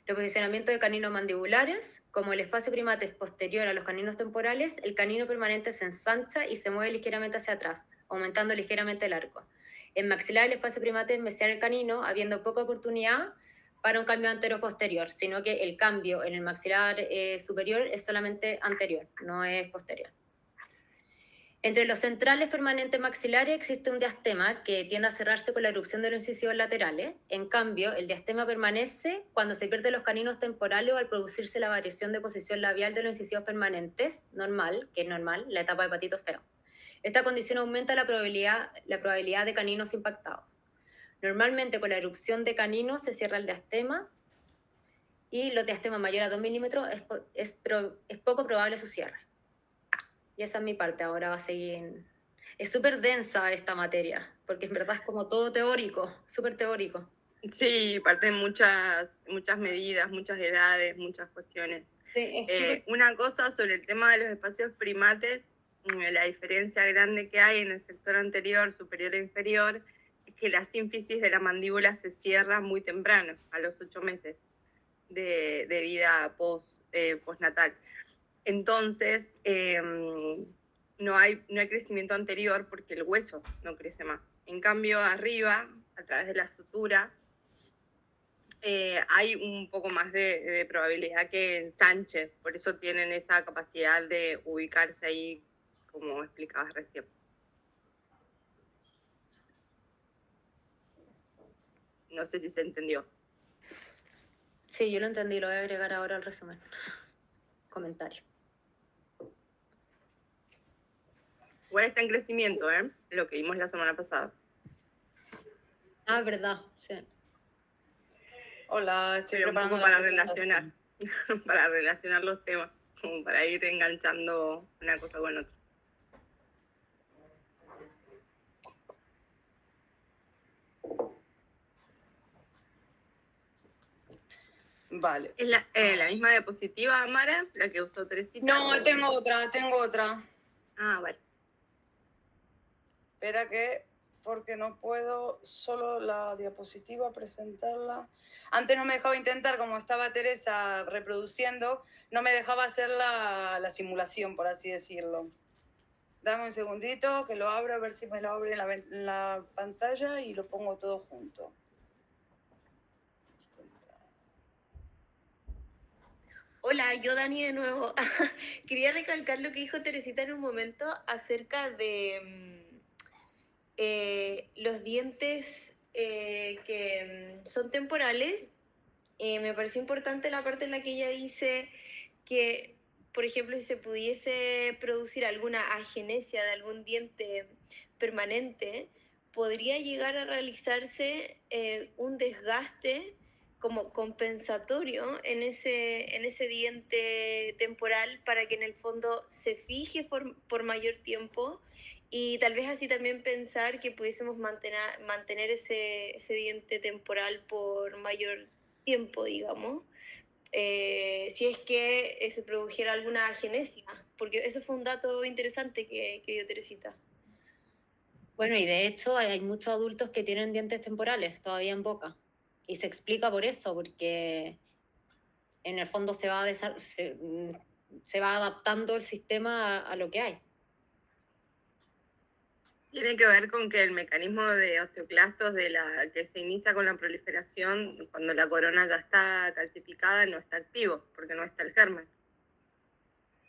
El posicionamiento de caninos mandibulares. Como el espacio primate es posterior a los caninos temporales, el canino permanente se ensancha y se mueve ligeramente hacia atrás, aumentando ligeramente el arco. En maxilar, el espacio primate es mesial el canino, habiendo poca oportunidad para un cambio antero-posterior, sino que el cambio en el maxilar superior es solamente anterior, no es posterior. Entre los centrales permanentes maxilares existe un diastema que tiende a cerrarse con la erupción de los incisivos laterales. En cambio, el diastema permanece cuando se pierden los caninos temporales o al producirse la variación de posición labial de los incisivos permanentes, normal, que es normal, la etapa de patito feo. Esta condición aumenta la probabilidad de caninos impactados. Normalmente con la erupción de caninos se cierra el diastema y los diastemas mayores a 2 milímetros es poco probable su cierre. Y esa es mi parte, ahora va a seguir. Es súper densa esta materia, porque en verdad es como todo teórico, súper teórico. Sí, parten muchas medidas, muchas edades, muchas cuestiones. Sí, es súper... Una cosa sobre el tema de los espacios primates, la diferencia grande que hay en el sector anterior, superior e inferior, es que la sínfisis de la mandíbula se cierra muy temprano, a los 8 meses de vida postnatal. Entonces, no hay crecimiento anterior porque el hueso no crece más. En cambio, arriba, a través de la sutura, hay un poco más de probabilidad que ensanche, por eso tienen esa capacidad de ubicarse ahí, como explicabas recién. No sé si se entendió. Sí, yo lo entendí, lo voy a agregar ahora al resumen. Comentario. Igual está en crecimiento, lo que vimos la semana pasada. Ah, verdad, sí. Hola, estoy Pero un preparando poco la para relacionar, presentación. para relacionar los temas, como para ir enganchando una cosa con otra. Vale. ¿Es la misma diapositiva, Amara, la que usó Teresita? No, tengo otra. Ah, vale. Espera que, porque no puedo solo la diapositiva presentarla. Antes no me dejaba intentar, como estaba Teresa reproduciendo, no me dejaba hacer la simulación, por así decirlo. Dame un segundito que lo abro, a ver si me lo abre en la pantalla y lo pongo todo junto. Hola, yo Dani de nuevo. Quería recalcar lo que dijo Teresita en un momento acerca de los dientes que son temporales. Me pareció importante la parte en la que ella dice que, por ejemplo, si se pudiese producir alguna agenesia de algún diente permanente, podría llegar a realizarse un desgaste como compensatorio en ese diente temporal para que en el fondo se fije por mayor tiempo y tal vez así también pensar que pudiésemos mantener ese diente temporal por mayor tiempo, digamos, si es que se produjera alguna agenesia, porque eso fue un dato interesante que dio Teresita. Bueno, y de hecho hay muchos adultos que tienen dientes temporales todavía en boca. Y se explica por eso, porque en el fondo se va adaptando el sistema a lo que hay. Tiene que ver con que el mecanismo de osteoclastos que se inicia con la proliferación, cuando la corona ya está calcificada, no está activo, porque no está el germen.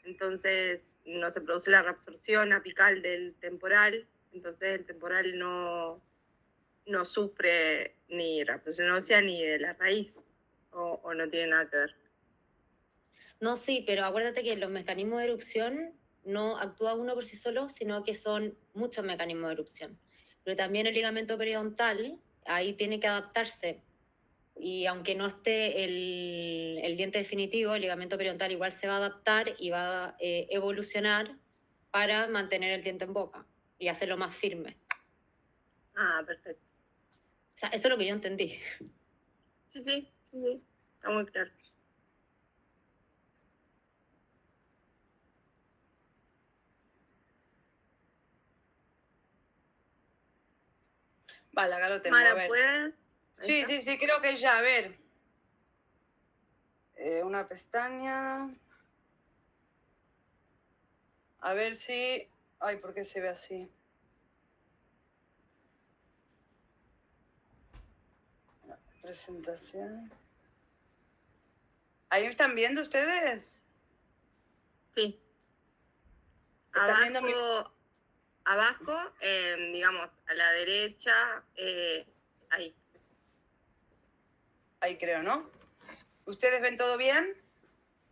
Entonces no se produce la reabsorción apical del temporal, entonces el temporal no sufre ni reabsorción ósea ni de la raíz, o no tiene nada que ver. No, sí, pero acuérdate que los mecanismos de erupción no actúa uno por sí solo, sino que son muchos mecanismos de erupción. Pero también el ligamento periodontal, ahí tiene que adaptarse. Y aunque no esté el diente definitivo, el ligamento periodontal igual se va a adaptar y va a evolucionar para mantener el diente en boca y hacerlo más firme. Ah, perfecto. O sea, eso es lo que yo entendí. Sí, está muy claro. Vale, acá lo tengo. Mara, a ver. ¿puedes? Sí, creo que ya, a ver. Una pestaña. A ver si... Ay, ¿por qué se ve así? Presentación. ¿Ahí me están viendo ustedes? Sí. ¿Están viendo mi... Abajo, digamos, a la derecha, ahí. Ahí creo, ¿no? ¿Ustedes ven todo bien?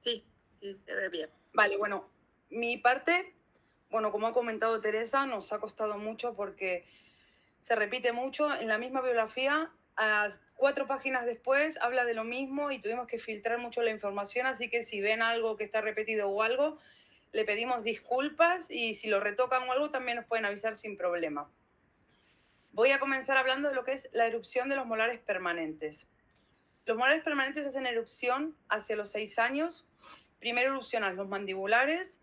Sí, se ve bien. Vale, bueno, mi parte, bueno, como ha comentado Teresa, nos ha costado mucho porque se repite mucho. En la misma bibliografía, a 4 páginas después, habla de lo mismo y tuvimos que filtrar mucho la información, así que si ven algo que está repetido o algo, le pedimos disculpas y si lo retocan o algo también nos pueden avisar sin problema. Voy a comenzar hablando de lo que es la erupción de los molares permanentes. Los molares permanentes hacen erupción hacia los 6 años. Primero erupcionan los mandibulares,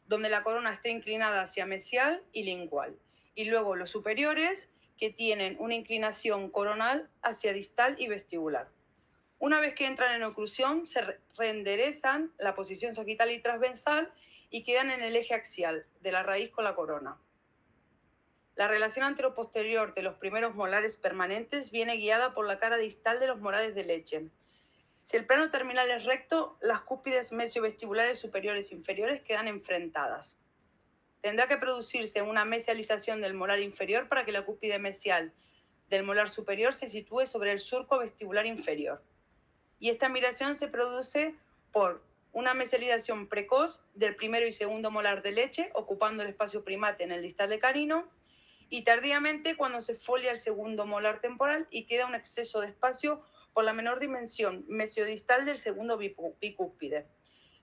donde la corona está inclinada hacia mesial y lingual. Y luego los superiores, que tienen una inclinación coronal hacia distal y vestibular. Una vez que entran en oclusión, se reenderezan la posición sagital y transversal y quedan en el eje axial de la raíz con la corona. La relación anteroposterior de los primeros molares permanentes viene guiada por la cara distal de los molares de leche. Si el plano terminal es recto, las cúspides mesiovestibulares superiores e inferiores quedan enfrentadas. Tendrá que producirse una mesialización del molar inferior para que la cúspide mesial del molar superior se sitúe sobre el surco vestibular inferior. Y esta migración se produce por una mesialización precoz del primero y segundo molar de leche, ocupando el espacio primate en el distal de canino, y tardíamente cuando se folia el segundo molar temporal y queda un exceso de espacio por la menor dimensión mesiodistal del segundo bicúspide,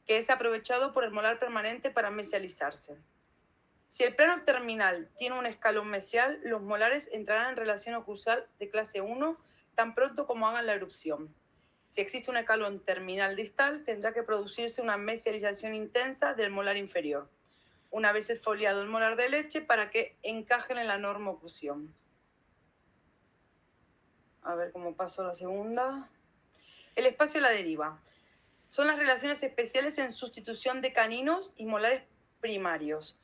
que es aprovechado por el molar permanente para mesializarse. Si el plano terminal tiene un escalón mesial, los molares entrarán en relación oclusal de clase 1 tan pronto como hagan la erupción. Si existe un escalón terminal distal, tendrá que producirse una mesialización intensa del molar inferior, una vez esfoliado el molar de leche, para que encajen en la norma oclusión. A ver cómo paso a la segunda. El espacio y la deriva. Son las relaciones especiales en sustitución de caninos y molares primarios.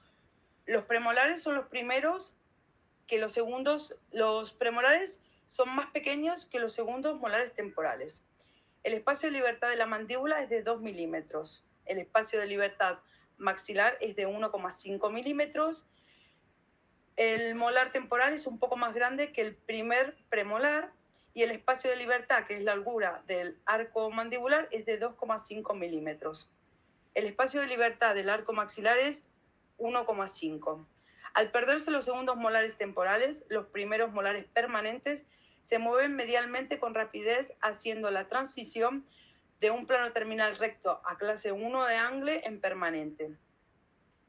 Los premolares son los primeros que los segundos. Los premolares son más pequeños que los segundos molares temporales. El espacio de libertad de la mandíbula es de 2 milímetros. El espacio de libertad maxilar es de 1,5 milímetros. El molar temporal es un poco más grande que el primer premolar y el espacio de libertad, que es la holgura del arco mandibular, es de 2,5 milímetros. El espacio de libertad del arco maxilar es 1,5. Al perderse los segundos molares temporales, los primeros molares permanentes se mueven medialmente con rapidez, haciendo la transición de un plano terminal recto a clase 1 de angle en permanente.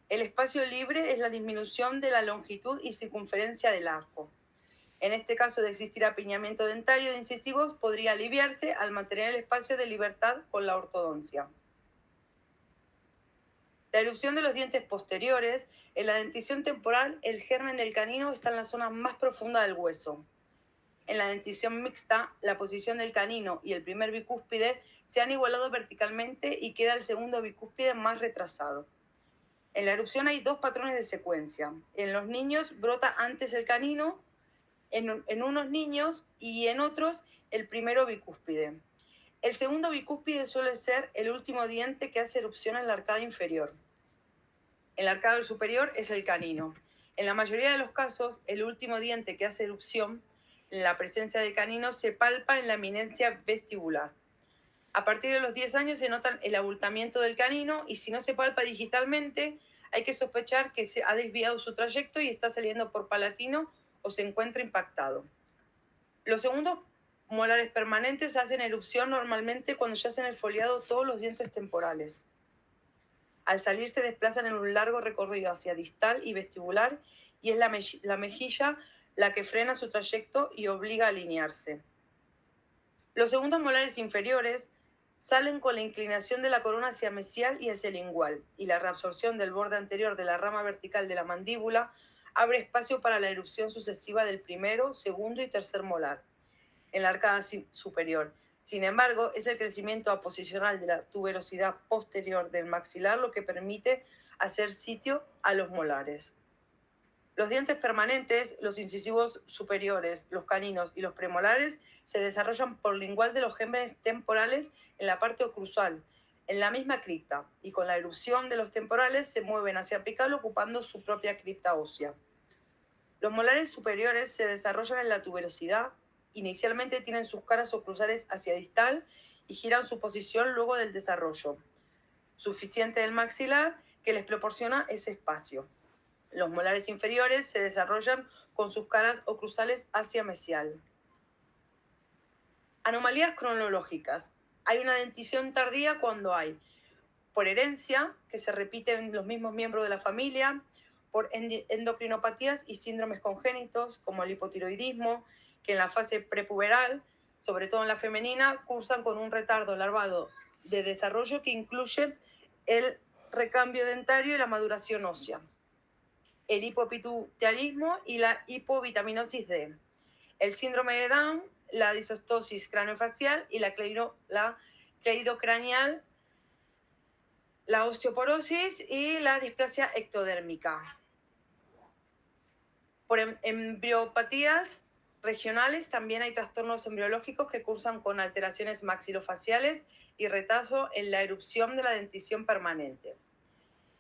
El espacio libre es la disminución de la longitud y circunferencia del arco. En este caso de existir apiñamiento dentario de incisivos, podría aliviarse al mantener el espacio de libertad con la ortodoncia. La erupción de los dientes posteriores. En la dentición temporal, el germen del canino está en la zona más profunda del hueso. En la dentición mixta, la posición del canino y el primer bicúspide se han igualado verticalmente y queda el segundo bicúspide más retrasado. En la erupción hay 2 patrones de secuencia. En los niños brota antes el canino, en unos niños, y en otros el primero bicúspide. El segundo bicúspide suele ser el último diente que hace erupción en la arcada inferior. El arcado superior es el canino. En la mayoría de los casos, el último diente que hace erupción en la presencia de canino se palpa en la eminencia vestibular. A partir de los 10 años se nota el abultamiento del canino, y si no se palpa digitalmente, hay que sospechar que se ha desviado su trayecto y está saliendo por palatino o se encuentra impactado. Los segundos molares permanentes hacen erupción normalmente cuando ya se han esfoliado todos los dientes temporales. Al salir se desplazan en un largo recorrido hacia distal y vestibular, y es la mejilla la que frena su trayecto y obliga a alinearse. Los segundos molares inferiores salen con la inclinación de la corona hacia mesial y hacia lingual, y la reabsorción del borde anterior de la rama vertical de la mandíbula abre espacio para la erupción sucesiva del primero, segundo y tercer molar en la arcada superior. Sin embargo, es el crecimiento aposicional de la tuberosidad posterior del maxilar lo que permite hacer sitio a los molares. Los dientes permanentes, los incisivos superiores, los caninos y los premolares se desarrollan por lingual de los gérmenes temporales en la parte oclusal, en la misma cripta, y con la erupción de los temporales se mueven hacia apical ocupando su propia cripta ósea. Los molares superiores se desarrollan en la tuberosidad. Inicialmente tienen sus caras oclusales hacia distal y giran su posición luego del desarrollo suficiente del maxilar que les proporciona ese espacio. Los molares inferiores se desarrollan con sus caras oclusales hacia mesial. Anomalías cronológicas. Hay una dentición tardía cuando hay, por herencia, que se repiten los mismos miembros de la familia, por endocrinopatías y síndromes congénitos, como el hipotiroidismo, que en la fase prepuberal, sobre todo en la femenina, cursan con un retardo larvado de desarrollo que incluye el recambio dentario y la maduración ósea, el hipopituitarismo y la hipovitaminosis D, el síndrome de Down, la disostosis craneofacial y la cleidocraneal, la osteoporosis y la displasia ectodérmica. Por embriopatías regionales también hay trastornos embriológicos que cursan con alteraciones maxilofaciales y retraso en la erupción de la dentición permanente.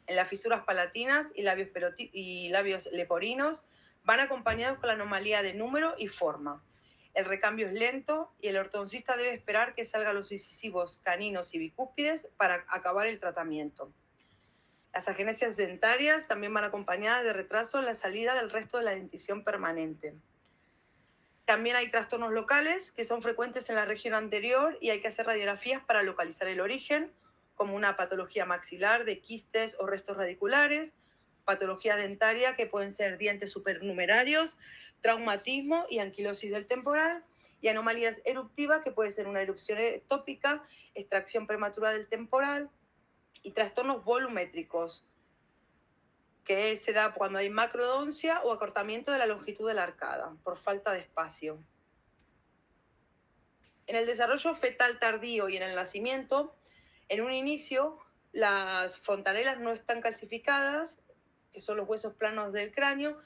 En las fisuras palatinas y labios leporinos van acompañados con la anomalía de número y forma. El recambio es lento y el ortodoncista debe esperar que salgan los incisivos caninos y bicúspides para acabar el tratamiento. Las agenesias dentarias también van acompañadas de retraso en la salida del resto de la dentición permanente. También hay trastornos locales que son frecuentes en la región anterior y hay que hacer radiografías para localizar el origen, como una patología maxilar de quistes o restos radiculares, patología dentaria que pueden ser dientes supernumerarios, traumatismo y anquilosis del temporal, y anomalías eruptivas que puede ser una erupción ectópica, extracción prematura del temporal y trastornos volumétricos, que se da cuando hay macrodoncia o acortamiento de la longitud de la arcada por falta de espacio. En el desarrollo fetal tardío y en el nacimiento, en un inicio, las fontanelas no están calcificadas, que son los huesos planos del cráneo,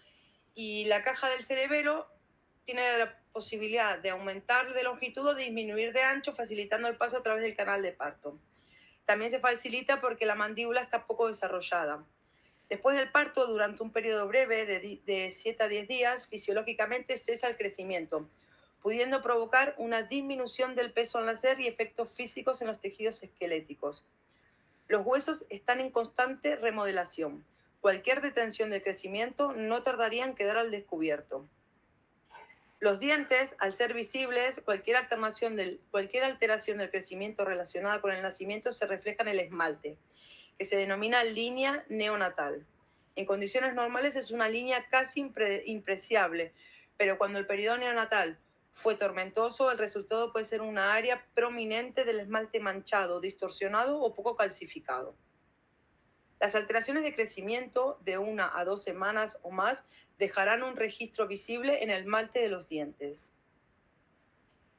y la caja del cerebelo tiene la posibilidad de aumentar de longitud o disminuir de ancho, facilitando el paso a través del canal de parto. También se facilita porque la mandíbula está poco desarrollada. Después del parto, durante un periodo breve de 7 a 10 días, fisiológicamente cesa el crecimiento, pudiendo provocar una disminución del peso al nacer y efectos físicos en los tejidos esqueléticos. Los huesos están en constante remodelación. Cualquier detención del crecimiento no tardaría en quedar al descubierto. Los dientes, al ser visibles, cualquier alteración del crecimiento relacionada con el nacimiento se refleja en el esmalte, que se denomina línea neonatal. En condiciones normales es una línea casi impreciable, pero cuando el periodo neonatal fue tormentoso, el resultado puede ser una área prominente del esmalte manchado, distorsionado o poco calcificado. Las alteraciones de crecimiento de 1 a 2 semanas o más dejarán un registro visible en el esmalte de los dientes.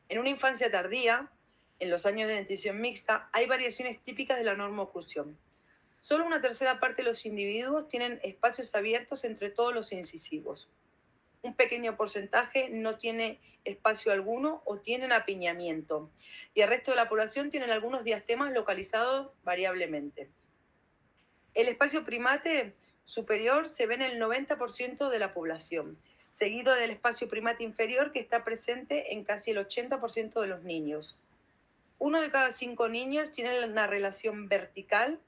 En una infancia tardía, en los años de dentición mixta, hay variaciones típicas de la normoclusión. Solo una tercera parte de los individuos tienen espacios abiertos entre todos los incisivos. Un pequeño porcentaje no tiene espacio alguno o tienen apiñamiento, y el resto de la población tienen algunos diastemas localizados variablemente. El espacio primate superior se ve en el 90% de la población, seguido del espacio primate inferior que está presente en casi el 80% de los niños. 1 de cada 5 niños tiene una relación vertical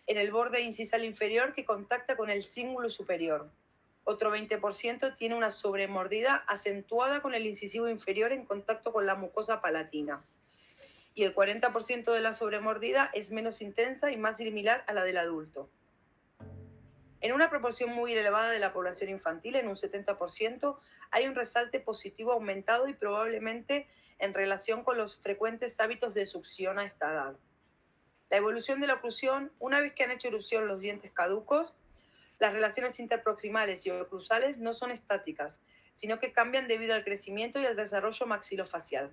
en el borde incisal inferior que contacta con el cíngulo superior. Otro 20% tiene una sobremordida acentuada con el incisivo inferior en contacto con la mucosa palatina. Y el 40% de la sobremordida es menos intensa y más similar a la del adulto. En una proporción muy elevada de la población infantil, en un 70%, hay un resalte positivo aumentado y probablemente en relación con los frecuentes hábitos de succión a esta edad. La evolución de la oclusión, una vez que han hecho erupción los dientes caducos, las relaciones interproximales y oclusales no son estáticas, sino que cambian debido al crecimiento y al desarrollo maxilofacial.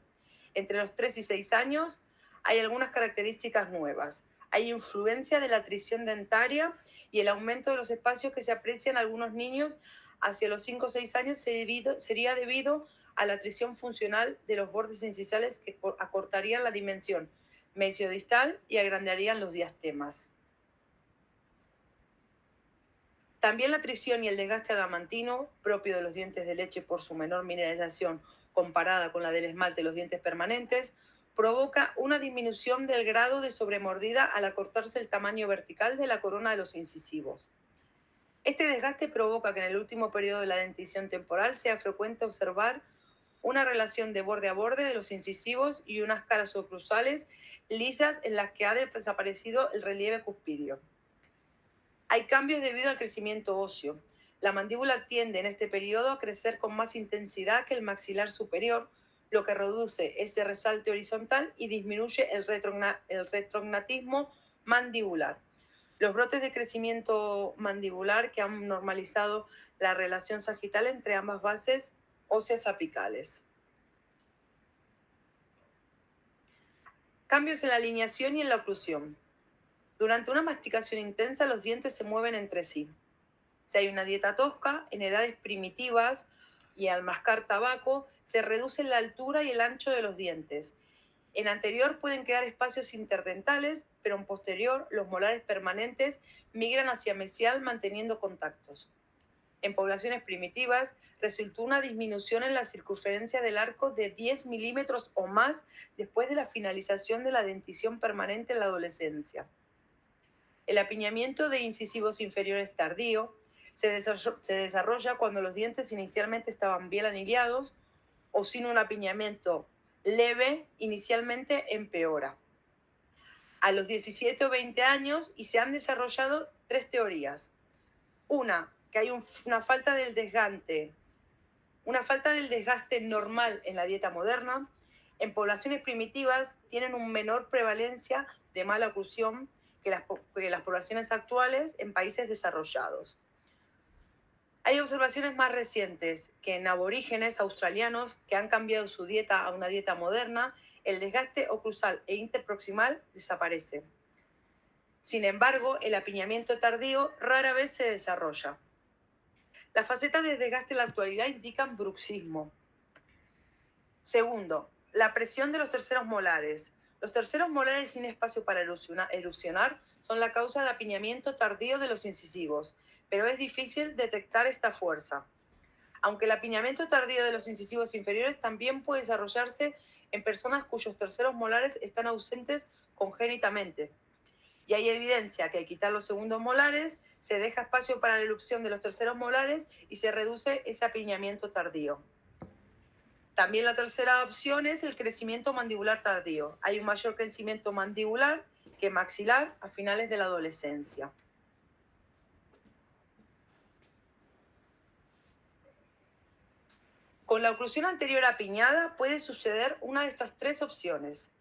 Entre los 3 y 6 años hay algunas características nuevas. Hay influencia de la atrición dentaria y el aumento de los espacios que se aprecian en algunos niños hacia los 5 o 6 años sería debido a la atrición funcional de los bordes incisales que acortarían la dimensión mesiodistal y agrandarían los diastemas. También la atrición y el desgaste adamantino, propio de los dientes de leche por su menor mineralización comparada con la del esmalte de los dientes permanentes, provoca una disminución del grado de sobremordida al acortarse el tamaño vertical de la corona de los incisivos. Este desgaste provoca que en el último periodo de la dentición temporal sea frecuente observar una relación de borde a borde de los incisivos y unas caras oclusales lisas en las que ha desaparecido el relieve cuspidio. Hay cambios debido al crecimiento óseo. La mandíbula tiende en este periodo a crecer con más intensidad que el maxilar superior, lo que reduce ese resalte horizontal y disminuye el retrognatismo mandibular. Los brotes de crecimiento mandibular que han normalizado la relación sagital entre ambas bases óseas apicales. Cambios en la alineación y en la oclusión. Durante una masticación intensa, los dientes se mueven entre sí. Si hay una dieta tosca, en edades primitivas y al mascar tabaco, se reduce la altura y el ancho de los dientes. En anterior pueden quedar espacios interdentales, pero en posterior los molares permanentes migran hacia mesial manteniendo contactos. En poblaciones primitivas resultó una disminución en la circunferencia del arco de 10 milímetros o más después de la finalización de la dentición permanente en la adolescencia. El apiñamiento de incisivos inferiores tardío se desarrolla cuando los dientes inicialmente estaban bien anillados o sin un apiñamiento leve, inicialmente empeora. A los 17 o 20 años y se han desarrollado 3 teorías. Una, que hay una falta del desgaste normal en la dieta moderna. En poblaciones primitivas tienen una menor prevalencia de mala oclusión que las poblaciones actuales en países desarrollados. Hay observaciones más recientes que en aborígenes australianos que han cambiado su dieta a una dieta moderna, el desgaste oclusal e interproximal desaparece. Sin embargo, el apiñamiento tardío rara vez se desarrolla. Las facetas de desgaste en la actualidad indican bruxismo. Segundo, la presión de los terceros molares. Los terceros molares sin espacio para erupcionar son la causa del apiñamiento tardío de los incisivos, pero es difícil detectar esta fuerza. Aunque el apiñamiento tardío de los incisivos inferiores también puede desarrollarse en personas cuyos terceros molares están ausentes congénitamente. Y hay evidencia que al quitar los segundos molares se deja espacio para la erupción de los terceros molares y se reduce ese apiñamiento tardío. También la tercera opción es el crecimiento mandibular tardío. Hay un mayor crecimiento mandibular que maxilar a finales de la adolescencia. Con la oclusión anterior apiñada puede suceder una de estas 3 opciones.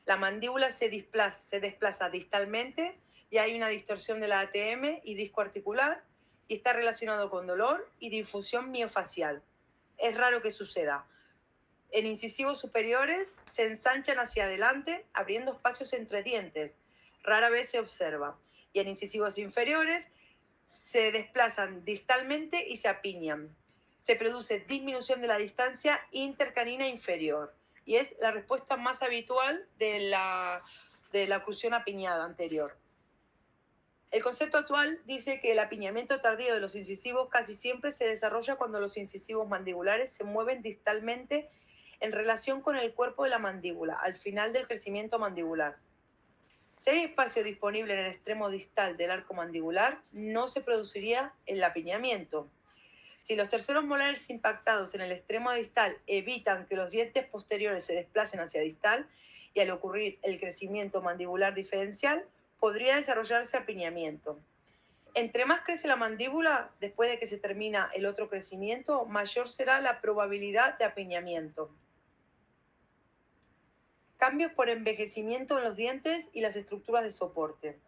La mandíbula se desplaza distalmente y hay una distorsión de la ATM y disco articular y está relacionado con dolor y difusión miofacial. Es raro que suceda. En incisivos superiores se ensanchan hacia adelante abriendo espacios entre dientes. Rara vez se observa. Y en incisivos inferiores se desplazan distalmente y se apiñan. Se produce disminución de la distancia intercanina inferior. Y es la respuesta más habitual de la oclusión apiñada anterior. El concepto actual dice que el apiñamiento tardío de los incisivos casi siempre se desarrolla cuando los incisivos mandibulares se mueven distalmente en relación con el cuerpo de la mandíbula, al final del crecimiento mandibular. Si hay espacio disponible en el extremo distal del arco mandibular, no se produciría el apiñamiento. Si los terceros molares impactados en el extremo distal evitan que los dientes posteriores se desplacen hacia distal y al ocurrir el crecimiento mandibular diferencial, podría desarrollarse apiñamiento. Entre más crece la mandíbula, después de que se termina el otro crecimiento, mayor será la probabilidad de apiñamiento. Cambios por envejecimiento en los dientes y las estructuras de soporte.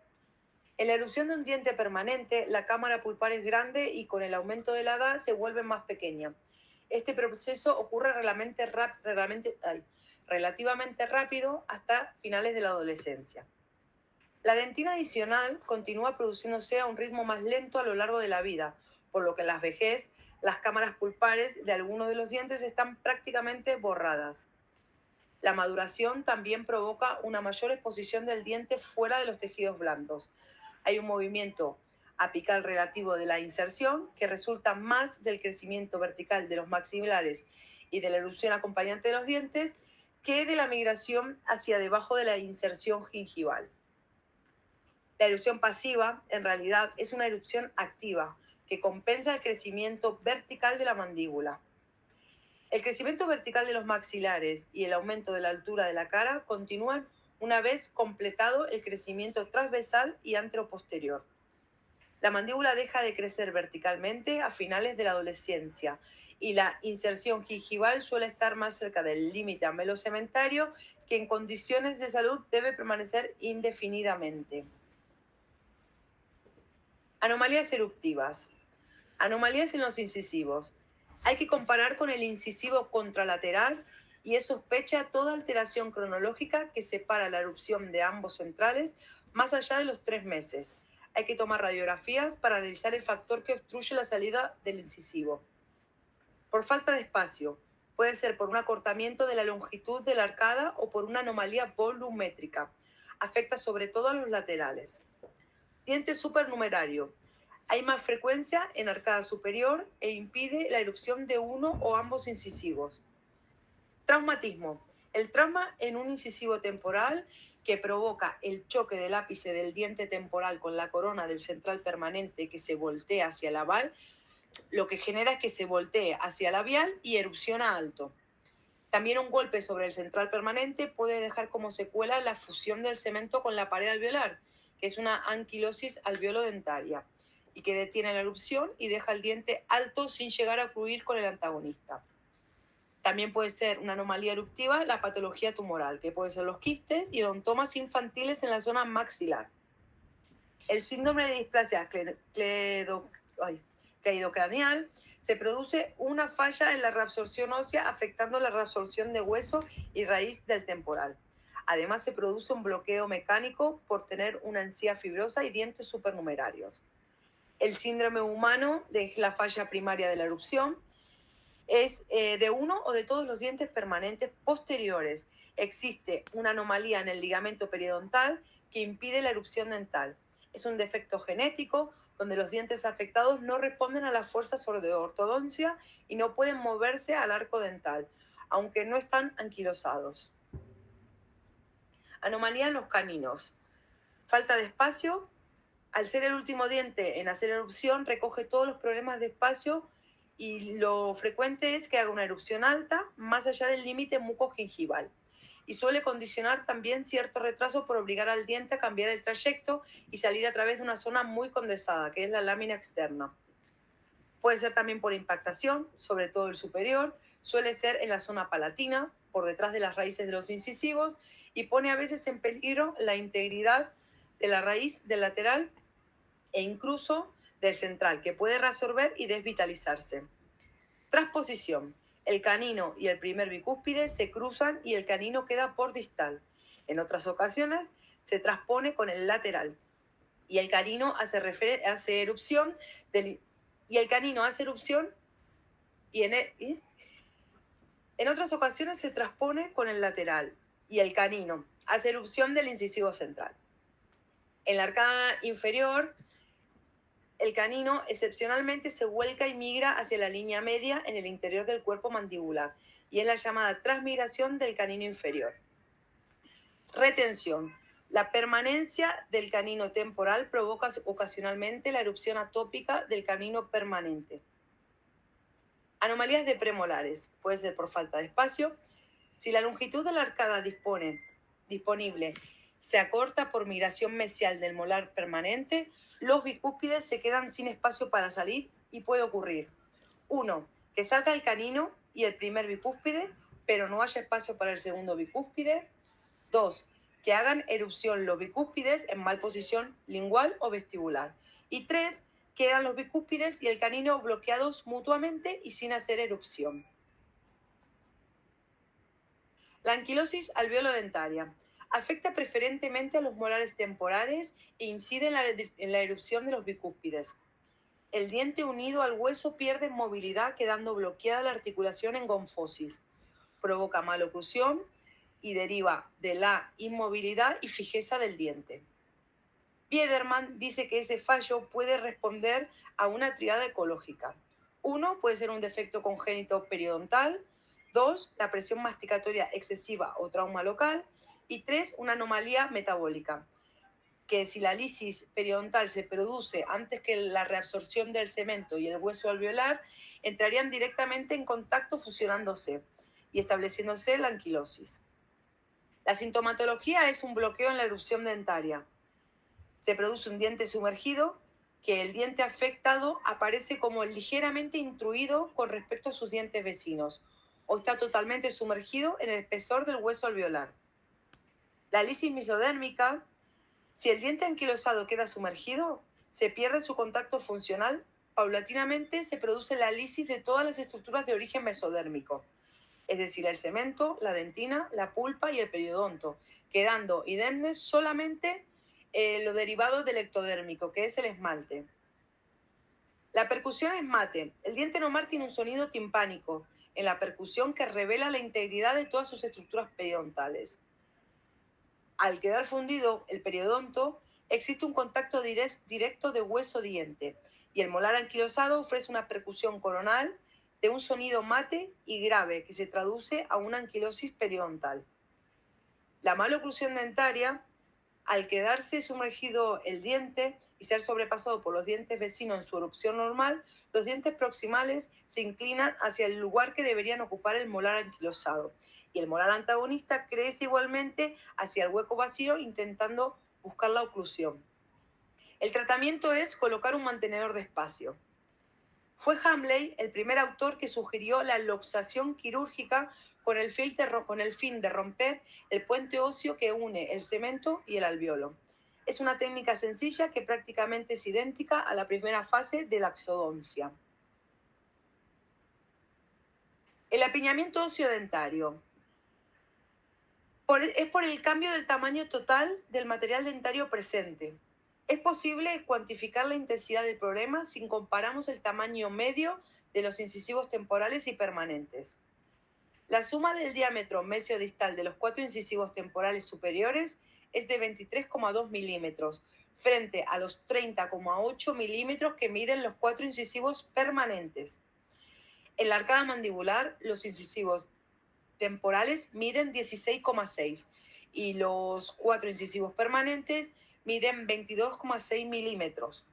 En la erupción de un diente permanente, la cámara pulpar es grande y con el aumento de la edad se vuelve más pequeña. Este proceso ocurre relativamente rápido hasta finales de la adolescencia. La dentina adicional continúa produciéndose a un ritmo más lento a lo largo de la vida, por lo que en la vejez las cámaras pulpares de algunos de los dientes están prácticamente borradas. La maduración también provoca una mayor exposición del diente fuera de los tejidos blandos. Hay un movimiento apical relativo de la inserción que resulta más del crecimiento vertical de los maxilares y de la erupción acompañante de los dientes que de la migración hacia debajo de la inserción gingival. La erupción pasiva, en realidad, es una erupción activa que compensa el crecimiento vertical de la mandíbula. El crecimiento vertical de los maxilares y el aumento de la altura de la cara continúan una vez completado el crecimiento transversal y anteroposterior. La mandíbula deja de crecer verticalmente a finales de la adolescencia y la inserción gingival suele estar más cerca del límite anverosegmentario, que en condiciones de salud debe permanecer indefinidamente. Anomalías eruptivas. Anomalías en los incisivos. Hay que comparar con el incisivo contralateral y es sospecha toda alteración cronológica que separa la erupción de ambos centrales más allá de los 3 meses. Hay que tomar radiografías para analizar el factor que obstruye la salida del incisivo. Por falta de espacio. Puede ser por un acortamiento de la longitud de la arcada o por una anomalía volumétrica. Afecta sobre todo a los laterales. Diente supernumerario. Hay más frecuencia en arcada superior e impide la erupción de uno o ambos incisivos. Traumatismo. El trauma en un incisivo temporal que provoca el choque del ápice del diente temporal con la corona del central permanente que se voltea hacia el labial, lo que genera es que se voltee hacia el labial y erupciona alto. También un golpe sobre el central permanente puede dejar como secuela la fusión del cemento con la pared alveolar, que es una anquilosis alveolo-dentaria, y que detiene la erupción y deja el diente alto sin llegar a ocluir con el antagonista. También puede ser una anomalía eruptiva la patología tumoral, que puede ser los quistes y odontomas infantiles en la zona maxilar. El síndrome de displasia cleidocranial se produce una falla en la reabsorción ósea afectando la reabsorción de hueso y raíz del temporal. Además se produce un bloqueo mecánico por tener una encía fibrosa y dientes supernumerarios. El síndrome humano de la falla primaria de la erupción es de uno o de todos los dientes permanentes posteriores. Existe una anomalía en el ligamento periodontal que impide la erupción dental. Es un defecto genético donde los dientes afectados no responden a las fuerzas de ortodoncia y no pueden moverse al arco dental, aunque no están anquilosados. Anomalía en los caninos. Falta de espacio. Al ser el último diente en hacer erupción, recoge todos los problemas de espacio y lo frecuente es que haga una erupción alta más allá del límite mucogingival. Y suele condicionar también cierto retraso por obligar al diente a cambiar el trayecto y salir a través de una zona muy condensada, que es la lámina externa. Puede ser también por impactación, sobre todo el superior, suele ser en la zona palatina, por detrás de las raíces de los incisivos, y pone a veces en peligro la integridad de la raíz del lateral e incluso del central, que puede reabsorber y desvitalizarse. Transposición. El canino y el primer bicúspide se cruzan y el canino queda por distal. En otras ocasiones se transpone con el lateral y el canino hace erupción en otras ocasiones se transpone con el lateral y el canino hace erupción del incisivo central. En la arcada inferior, el canino excepcionalmente se vuelca y migra hacia la línea media en el interior del cuerpo mandibular y es la llamada transmigración del canino inferior. Retención. La permanencia del canino temporal provoca ocasionalmente la erupción atópica del canino permanente. Anomalías de premolares. Puede ser por falta de espacio. Si la longitud de la arcada disponible se acorta por migración mesial del molar permanente, los bicúspides se quedan sin espacio para salir y puede ocurrir 1. Que salga el canino y el primer bicúspide, pero no haya espacio para el segundo bicúspide. 2. Que hagan erupción los bicúspides en mal posición lingual o vestibular. Y 3. Quedan los bicúspides y el canino bloqueados mutuamente y sin hacer erupción. La anquilosis alveolo-dentaria. Afecta preferentemente a los molares temporales e incide en la erupción de los bicúspides. El diente unido al hueso pierde movilidad quedando bloqueada la articulación en gonfosis. Provoca maloclusión y deriva de la inmovilidad y fijeza del diente. Biederman dice que ese fallo puede responder a una tríada ecológica. 1. Puede ser un defecto congénito periodontal. 2. La presión masticatoria excesiva o trauma local. Y 3. Una anomalía metabólica, que si la lisis periodontal se produce antes que la reabsorción del cemento y el hueso alveolar, entrarían directamente en contacto fusionándose y estableciéndose la anquilosis. La sintomatología es un bloqueo en la erupción dentaria. Se produce un diente sumergido que el diente afectado aparece como ligeramente intruido con respecto a sus dientes vecinos o está totalmente sumergido en el espesor del hueso alveolar. La lisis mesodérmica, si el diente anquilosado queda sumergido, se pierde su contacto funcional. Paulatinamente se produce la lisis de todas las estructuras de origen mesodérmico, es decir, el cemento, la dentina, la pulpa y el periodonto, quedando indemnes solamente lo derivado del ectodérmico, que es el esmalte. La percusión es mate. El diente nomar tiene un sonido timpánico en la percusión que revela la integridad de todas sus estructuras periodontales. Al quedar fundido el periodonto, existe un contacto directo de hueso-diente y el molar anquilosado ofrece una percusión coronal de un sonido mate y grave que se traduce a una anquilosis periodontal. La maloclusión dentaria, al quedarse sumergido el diente y ser sobrepasado por los dientes vecinos en su erupción normal, los dientes proximales se inclinan hacia el lugar que deberían ocupar el molar anquilosado y el molar antagonista crece igualmente hacia el hueco vacío intentando buscar la oclusión. El tratamiento es colocar un mantenedor de espacio. Fue Hamley el primer autor que sugirió la luxación quirúrgica con el fin de romper el puente óseo que une el cemento y el alveolo. Es una técnica sencilla que prácticamente es idéntica a la primera fase de la exodoncia. El apiñamiento óseo dentario. Es por el cambio del tamaño total del material dentario presente. Es posible cuantificar la intensidad del problema si comparamos el tamaño medio de los incisivos temporales y permanentes. La suma del diámetro mesiodistal de los 4 incisivos temporales superiores es de 23,2 milímetros, frente a los 30,8 milímetros que miden los 4 incisivos permanentes. En la arcada mandibular, los incisivos temporales miden 16,6 y los 4 incisivos permanentes miden 22,6 milímetros.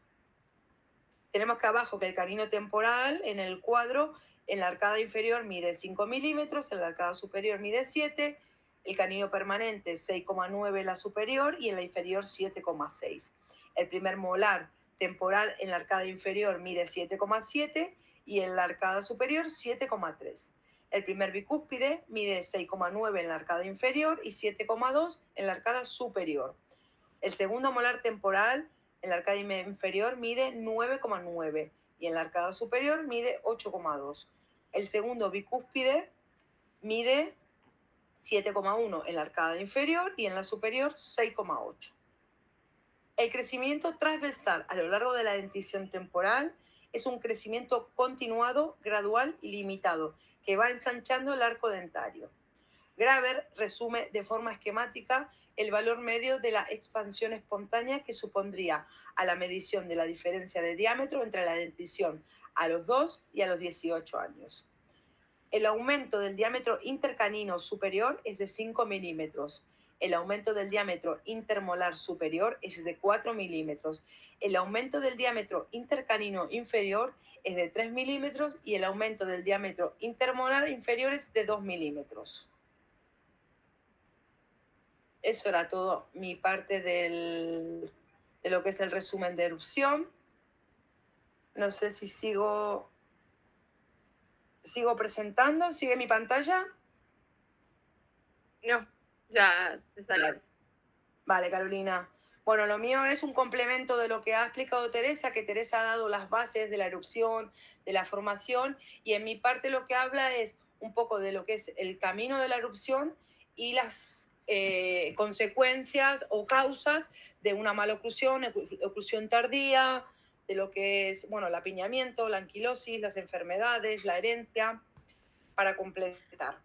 Tenemos que abajo que el canino temporal en el cuadro, en la arcada inferior mide 5 milímetros, en la arcada superior mide 7, el canino permanente 6,9 en la superior y en la inferior 7,6. El primer molar temporal en la arcada inferior mide 7,7 y en la arcada superior 7,3. El primer bicúspide mide 6,9 en la arcada inferior y 7,2 en la arcada superior. El segundo molar temporal en la arcada inferior mide 9,9 y en la arcada superior mide 8,2. El segundo bicúspide mide 7,1 en la arcada inferior y en la superior 6,8. El crecimiento transversal a lo largo de la dentición temporal es un crecimiento continuado, gradual y limitado que va ensanchando el arco dentario. Graver resume de forma esquemática el valor medio de la expansión espontánea que supondría a la medición de la diferencia de diámetro entre la dentición a los 2 y a los 18 años. El aumento del diámetro intercanino superior es de 5 milímetros. El aumento del diámetro intermolar superior es de 4 milímetros. El aumento del diámetro intercanino inferior es de 3 milímetros y el aumento del diámetro intermolar inferior es de 2 milímetros. Eso era todo mi parte de lo que es el resumen de erupción. No sé si sigo presentando. ¿Sigue mi pantalla? No, ya se salió. Vale, Carolina. Bueno, lo mío es un complemento de lo que ha explicado Teresa, que Teresa ha dado las bases de la erupción, de la formación, y en mi parte lo que habla es un poco de lo que es el camino de la erupción y las consecuencias o causas de una maloclusión, oclusión tardía, de lo que es, bueno, el apiñamiento, la anquilosis, las enfermedades, la herencia, para completar.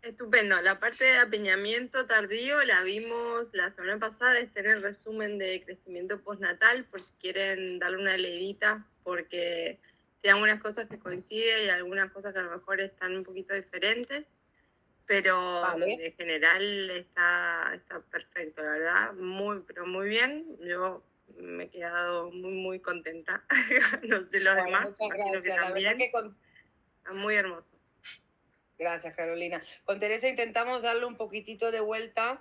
Estupendo. La parte de apiñamiento tardío la vimos la semana pasada, está en el resumen de crecimiento postnatal, por si quieren darle una leidita, porque tiene algunas cosas que coinciden y algunas cosas que a lo mejor están un poquito diferentes. Pero vale. En general está perfecto, la verdad, pero muy bien. Yo me he quedado muy contenta. No sé los demás. Muchas gracias. La verdad que muy hermoso. Gracias, Carolina. Con Teresa intentamos darle un poquitito de vuelta,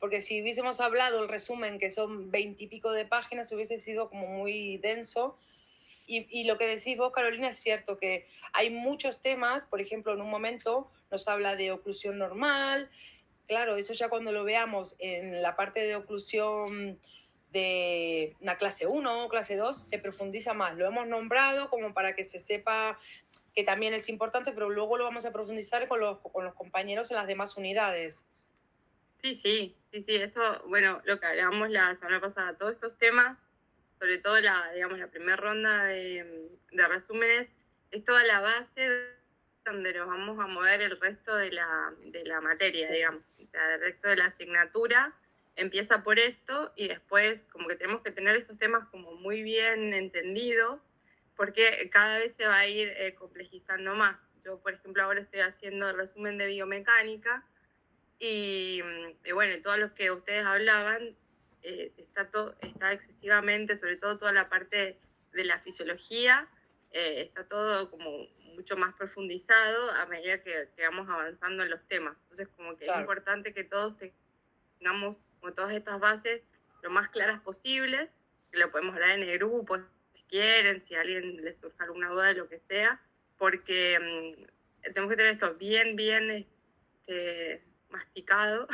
porque si hubiésemos hablado el resumen, que son 20 y pico de páginas, hubiese sido como muy denso. Y lo que decís vos, Carolina, es cierto que hay muchos temas, por ejemplo, en un momento nos habla de oclusión normal, claro, eso ya cuando lo veamos en la parte de oclusión de una clase 1 o clase 2 se profundiza más, lo hemos nombrado como para que se sepa que también es importante, pero luego lo vamos a profundizar con los compañeros en las demás unidades. Sí, esto, bueno, lo que hablábamos la semana pasada, todos estos temas, sobre todo la primera ronda de resúmenes, es toda la base donde nos vamos a mover el resto de la materia, digamos. O sea, el resto de la asignatura empieza por esto y después como que tenemos que tener estos temas como muy bien entendidos, porque cada vez se va a ir complejizando más. Yo, por ejemplo, ahora estoy haciendo el resumen de biomecánica y bueno, todos los que ustedes hablaban, está excesivamente, sobre todo toda la parte de la fisiología, está todo como mucho más profundizado a medida que vamos avanzando en los temas. Entonces, como que es importante que todos tengamos como todas estas bases lo más claras posibles, que lo podemos hablar en el grupo, si quieren, si a alguien les surge alguna duda de lo que sea, porque tenemos que tener esto bien masticado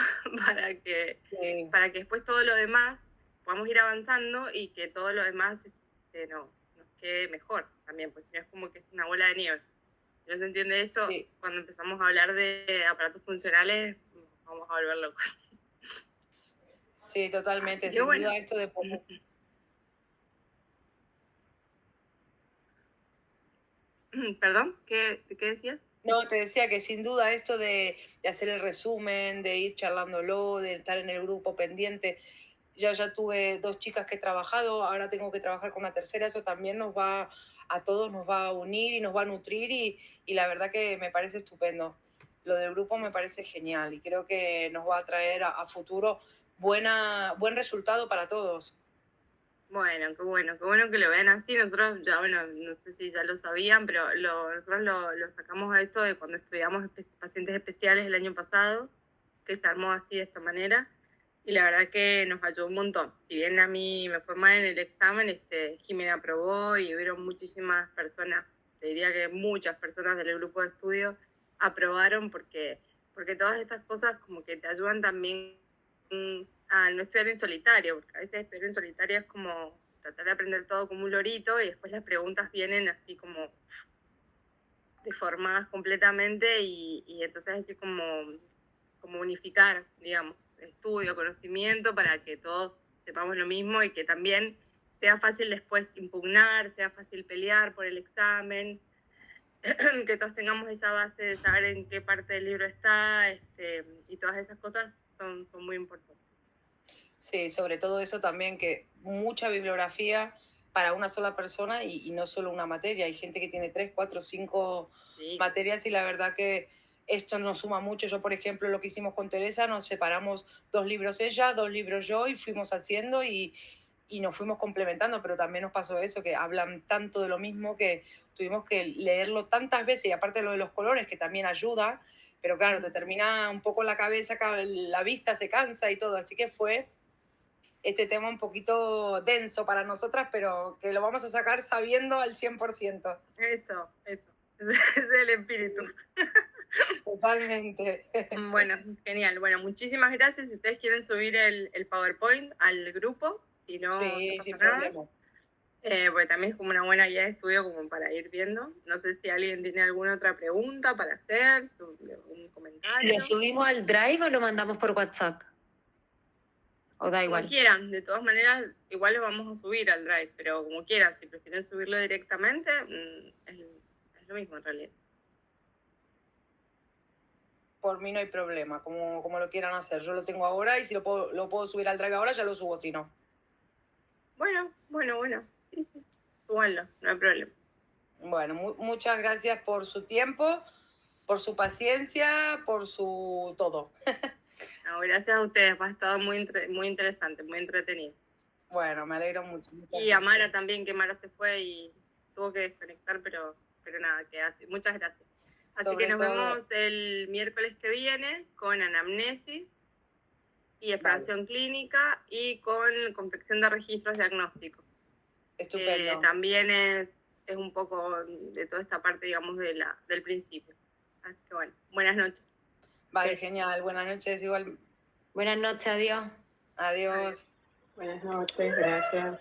para que después todo lo demás podamos ir avanzando y que todo lo demás nos quede mejor también, porque si no es como que es una bola de nieve. Si no se entiende esto, cuando empezamos a hablar de aparatos funcionales, vamos a volver locos. Sí, totalmente, sin duda esto de poner... ¿Perdón? ¿Qué decías? No, te decía que sin duda esto de hacer el resumen, de ir charlándolo, de estar en el grupo pendiente. Yo ya tuve 2 chicas que he trabajado, ahora tengo que trabajar con una tercera, eso también a todos nos va a unir y nos va a nutrir y la verdad que me parece estupendo. Lo del grupo me parece genial y creo que nos va a traer a futuro buen resultado para todos. Bueno, qué bueno que lo vean así. Nosotros ya, bueno, no sé si ya lo sabían, pero nosotros lo sacamos a esto de cuando estudiamos pacientes especiales el año pasado, que se armó así de esta manera, y la verdad que nos ayudó un montón. Si bien a mí me fue mal en el examen, Jimena aprobó y hubieron muchísimas personas, te diría que muchas personas del grupo de estudio aprobaron porque todas estas cosas como que te ayudan también a no estudiar en solitario, porque a veces estudiar en solitario es como tratar de aprender todo como un lorito y después las preguntas vienen así como deformadas completamente y entonces hay que como unificar, digamos, estudio, conocimiento para que todos sepamos lo mismo y que también sea fácil después impugnar, sea fácil pelear por el examen, que todos tengamos esa base de saber en qué parte del libro está, y todas esas cosas son muy importantes. Sí, sobre todo eso también, que mucha bibliografía para una sola persona y no solo una materia. Hay gente que tiene 3, 4, 5 materias y la verdad que esto nos suma mucho. Yo, por ejemplo, lo que hicimos con Teresa, nos separamos 2 libros ella, 2 libros yo y fuimos haciendo y nos fuimos complementando, pero también nos pasó eso, que hablan tanto de lo mismo que tuvimos que leerlo tantas veces y aparte lo de los colores, que también ayuda, pero claro, te termina un poco la cabeza, la vista se cansa y todo, así que fue este tema un poquito denso para nosotras, pero que lo vamos a sacar sabiendo al 100%. Eso, ese es el espíritu. Totalmente. Bueno, genial. Bueno, muchísimas gracias. Si ustedes quieren subir el PowerPoint al grupo, si no, sí, no sin nada. problema. Porque también es como una buena guía de estudio como para ir viendo. No sé si alguien tiene alguna otra pregunta para hacer, un comentario. ¿Lo subimos al Drive o lo mandamos por WhatsApp? ¿O da igual? Como quieran, de todas maneras, igual lo vamos a subir al Drive, pero como quieran, si prefieren subirlo directamente, es lo mismo en realidad. Por mí no hay problema, como lo quieran hacer. Yo lo tengo ahora y si lo puedo subir al Drive ahora, ya lo subo, si no. Bueno. Sí. Súbanlo, no hay problema. Bueno, muchas gracias por su tiempo, por su paciencia, por su todo. No, gracias a ustedes, ha estado muy interesante, muy entretenido. Bueno, me alegro mucho. Y a Mara también, que Mara se fue y tuvo que desconectar, pero nada, que así. Muchas gracias. Así que nos vemos el miércoles que viene con anamnesis y exploración clínica y con confección de registros diagnósticos. Estupendo. También es un poco de toda esta parte, digamos, del principio. Así que bueno, buenas noches. Vale, genial. Buenas noches, igual. Buenas noches, adiós. Adiós. Buenas noches, gracias.